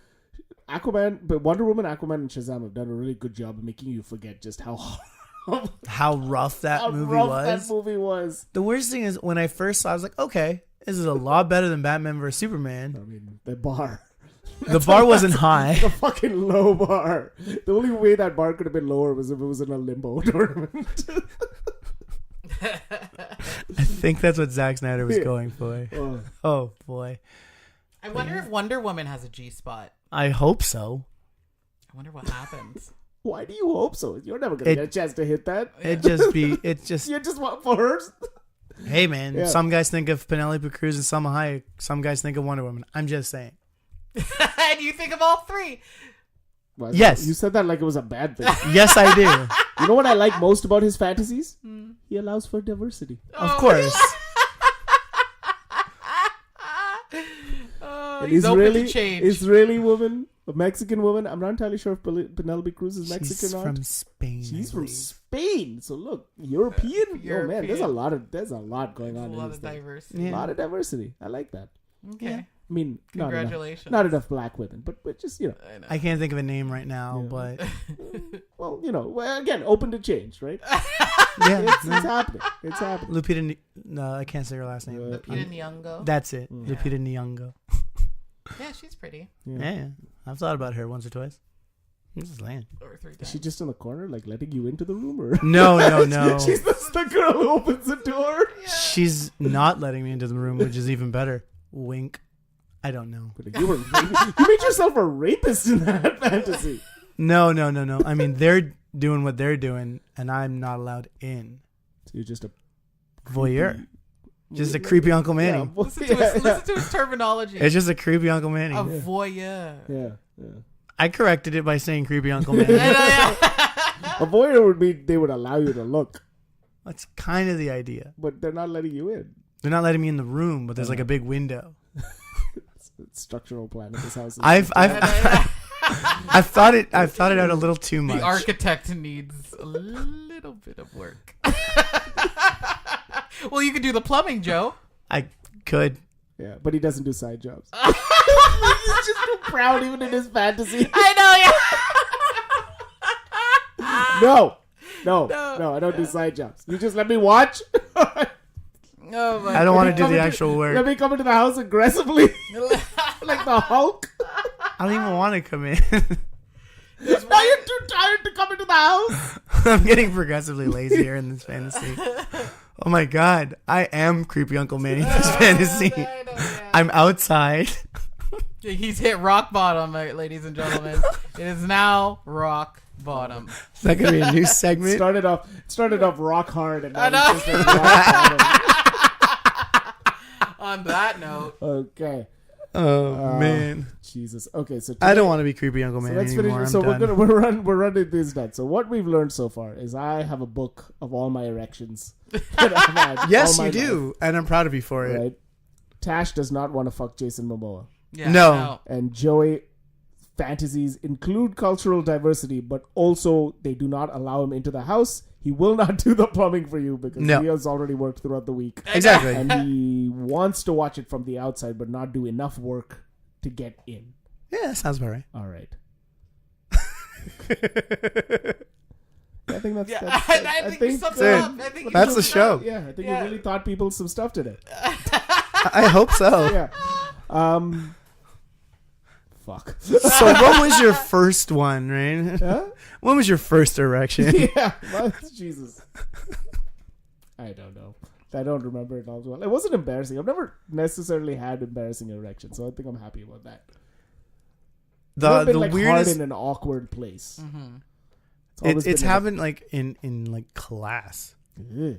S3: Aquaman, but Wonder Woman, Aquaman, and Shazam have done a really good job of making you forget just how
S4: how rough that
S3: how
S4: movie
S3: rough
S4: was.
S3: that movie was.
S4: The worst thing is when I first saw it, I was like, okay, this is a lot better than Batman vs.
S3: I
S4: Superman.
S3: mean, the bar.
S4: The bar wasn't high.
S3: The fucking low bar. The only way that bar could have been lower was if it was in a limbo tournament.
S4: I think that's what Zack Snyder was going for.
S3: Oh.
S4: Oh, boy.
S2: I wonder if Wonder Woman has a G spot.
S4: I hope so.
S2: I wonder what happens.
S3: Why do you hope so? You're never gonna
S4: It-
S3: get a chance to hit that.
S4: It's just,
S3: You just want for hers.
S4: hey, man,
S3: Yeah.
S4: some guys think of Penelope Cruz and Salma Hayek. Some guys think of Wonder Woman. I'm just saying.
S2: And you think of all three.
S3: Well,
S4: Yes.
S3: You said that like it was a bad thing.
S4: Yes, I do.
S3: You know what I like most about his fantasies?
S2: Hmm.
S3: He allows for diversity.
S4: Of course.
S2: Oh,
S3: An
S2: he's open to change.
S3: Israeli woman, a Mexican woman. I'm not entirely sure if Penelope Cruz is Mexican
S4: She's
S3: or not.
S4: from Spain.
S3: She's
S4: I
S3: from
S4: believe.
S3: Spain. So look, European. Oh man,
S2: European.
S3: there's a lot going
S2: a
S3: on.
S2: lot
S3: in this
S2: of
S3: thing.
S2: diversity.
S4: Yeah.
S3: A lot of diversity. I like that.
S2: Okay.
S4: Yeah.
S3: I mean,
S2: Congratulations.
S3: not enough black women, but just, you know.
S2: I know.
S4: I can't think of a name right now,
S3: Yeah.
S4: but
S3: Well, you know, again, open to change, right?
S4: yeah,
S3: It's happening. It's happening.
S4: Lupita. No, I can't say her last name.
S2: Lupita Nyong'o.
S4: That's it,
S3: Mm.
S4: Lupita Nyong'o.
S2: Yeah, she's pretty.
S4: Yeah, I've thought about her once or twice. I'm just saying.
S2: Or three
S3: Is
S2: times.
S3: she just in the corner, like letting you into the room, or
S4: No, no.
S3: she's the girl who opens the door?
S4: She's not letting me into the room, which is even better. Wink. I don't know.
S3: But you made yourself a rapist in that fantasy.
S4: No. I mean, they're doing what they're doing, and I'm not allowed in.
S3: So you're just a
S4: Voyeur. Just a creepy Uncle Manny.
S3: Yeah, well,
S2: Listen to his terminology.
S4: It's just a creepy Uncle Manny.
S2: A voyeur.
S3: yeah.
S4: I corrected it by saying creepy Uncle Manny.
S2: Yeah.
S3: A voyeur would mean they would allow you to look.
S4: That's kind of the idea.
S3: But they're not letting you in.
S4: They're not letting me in the room, but there's like a big window.
S3: It's structural plan of this house.
S4: I've thought it out a little too much.
S2: The architect needs a little bit of work. Well, you could do the plumbing, Joe.
S4: I could.
S3: Yeah, but he doesn't do side jobs. He's just too proud even in his fantasy.
S2: I know,
S3: No, I don't do side jobs. You just let me watch.
S2: yeah. Oh my
S4: I don't want to do
S3: come
S4: the
S3: into-
S4: actual
S3: Let
S4: work.
S3: me come into the house aggressively, like the Hulk.
S4: I don't even want to come in.
S3: Now you're too tired to come into the house.
S4: I'm getting progressively lazier in this fantasy. Oh my god, I am creepy Uncle Manny in this fantasy.
S2: I know, yeah.
S4: I'm outside.
S2: He's hit rock bottom, ladies and gentlemen. It is now rock bottom.
S4: Is that gonna be a new segment?
S3: Started off rock hard, and now
S2: know.
S3: it's just like rock
S2: On that note,
S3: bottom. Okay.
S4: Oh man,
S3: Jesus. Okay, so
S4: I
S3: today-
S4: don't want to be creepy Uncle
S3: So
S4: Manny
S3: let's
S4: anymore.
S3: finish.
S4: I'm
S3: So
S4: done.
S3: we're running these nuts. So what we've learned so far is I have a book of all my erections. that I've had
S4: Yes,
S3: all
S4: you
S3: my
S4: do, and I'm proud of you for
S3: life,
S4: it.
S3: right? Tash does not want to fuck Jason Momoa,
S2: yeah,
S4: No.
S3: and Joey fantasies include cultural diversity, but also they do not allow him into the house. He will not do the plumbing for you because
S4: No.
S3: he has already worked throughout the week,
S4: Exactly.
S3: and he wants to watch it from the outside, but not do enough work to get in.
S4: Yeah, that sounds about right.
S3: All right. I think that's.
S2: Yeah,
S3: that's
S2: I think you summed it
S4: that's
S2: up. I think you
S4: That's the
S2: summed it up.
S4: show.
S3: Yeah, I think
S2: Yeah.
S3: you really taught people some stuff today.
S4: I hope so.
S3: Yeah. Fuck.
S4: So, what was your first one, right?
S3: Huh?
S4: When was your first erection?
S3: Yeah. Well, Jesus. I don't know. I don't remember it all well. It wasn't embarrassing. I've never necessarily had embarrassing erections, so I think I'm happy about that. I've been
S4: The
S3: like hard
S4: weirdest.
S3: in an awkward place.
S2: Mm-hmm.
S4: It's happened like in like class.
S3: Ugh.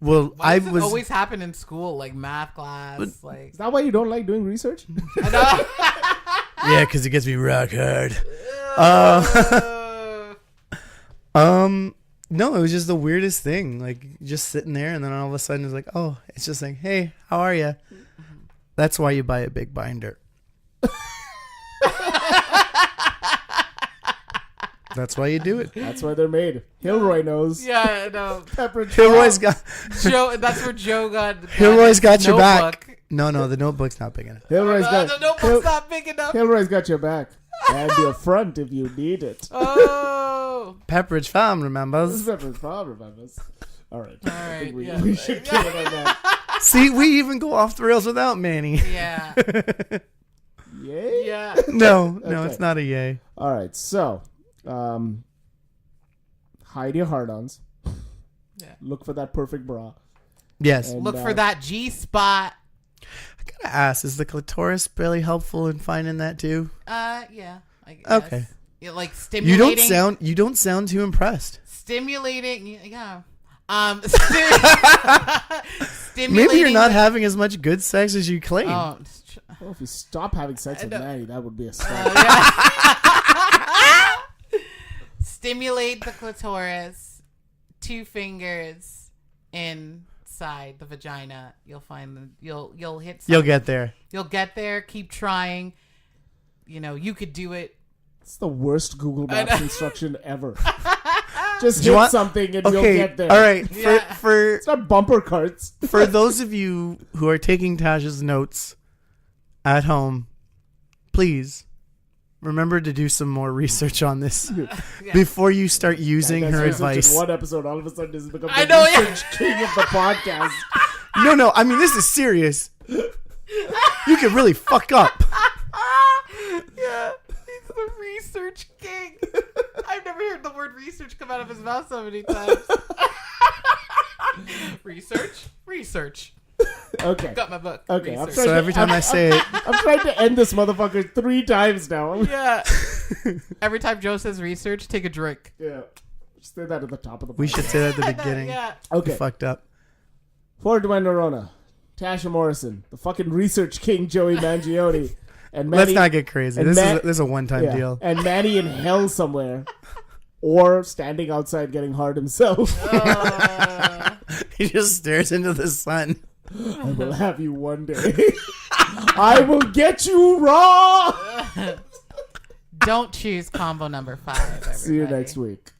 S4: Well,
S2: Why
S4: I
S2: does it
S4: was.
S2: always happen in school, like math class, like.
S3: Is that why you don't like doing research?
S2: I know.
S4: Yeah, because it gets me rock hard. No, it was just the weirdest thing. Like just sitting there, and then all of a sudden it's like, oh, it's just like, hey, how are you? That's why you buy a big binder. That's why you do it.
S3: That's why they're made. Hilroy knows.
S2: Yeah, no.
S3: Pepperidge
S4: Hilroy's
S3: Farm.
S4: got
S2: Joe, that's where Joe got.
S4: Hilroy's got your
S2: notebook.
S4: back. No, the notebook's not big enough.
S3: Hilroy's got.
S2: The notebook's not big enough.
S3: Hilroy's got your back and your front if you need it.
S2: Oh.
S4: Pepperidge Farm remembers.
S3: Pepperidge Farm remembers. All right. I
S2: right,
S3: think
S2: yeah.
S3: we should kill it on that.
S4: See, we even go off the rails without Manny.
S2: Yeah.
S3: Yay.
S2: Yeah.
S4: No,
S3: Okay.
S4: it's not a yay.
S3: All right. So, hide your hard-ons.
S2: Yeah.
S3: Look for that perfect bra.
S4: Yes.
S3: And,
S2: Look for that G spot.
S4: I gotta ask, is the clitoris really helpful in finding that too?
S2: Yeah. I guess.
S4: Okay.
S2: Yeah, like
S4: You
S2: stimulating.
S4: don't sound too impressed.
S2: Stimulating. Yeah. Stimulating.
S4: Maybe you're not having as much good sex as you claim.
S2: Oh,
S3: Well, if you stop having sex with
S2: know.
S3: Manny, that would be a start.
S2: Stimulate the clitoris. 2 fingers inside the vagina. You'll find the you'll hit.
S4: You'll
S2: something.
S4: get there.
S2: You'll get there. Keep trying. You know, you could do it.
S3: It's the worst Google Maps instruction ever. Just
S4: you
S3: hit
S4: want-
S3: something and you'll
S4: Okay.
S3: get there.
S4: All right.
S2: Yeah.
S4: For
S3: It's not bumper carts.
S4: for those of you who are taking Tasha's notes at home, please remember to do some more research on this before you start using
S3: That's
S4: her
S3: research in
S4: advice.
S3: one episode, all of a sudden, this become
S2: I
S3: the
S2: know, yeah.
S3: research king of the podcast.
S4: No, I mean this is serious. You could really fuck up.
S2: Yeah, he's the research king. I've never heard the word research come out of his mouth so many times. Research.
S3: Okay.
S2: Got my book.
S3: Okay, I'm
S2: Research.
S4: So every time I say it,
S3: I'm trying to end this motherfucker 3 times now.
S2: Yeah. Every time Joe says research, take a drink.
S3: Yeah. Just say that at the top of the podcast.
S4: we should say that at the beginning.
S2: Yeah.
S3: Okay.
S4: You fucked up.
S3: For Dwayne Norona, Tasha Morrison, the fucking research king Joey Mangione, and Manny,
S4: Let's not get crazy.
S3: and
S4: This is a one-time
S3: yeah,
S4: deal.
S3: and Manny in hell somewhere, or standing outside getting hard himself.
S4: He just stares into the sun.
S3: I will have you one day. I will get you raw.
S2: Don't choose combo number 5. Everybody.
S3: See you next week.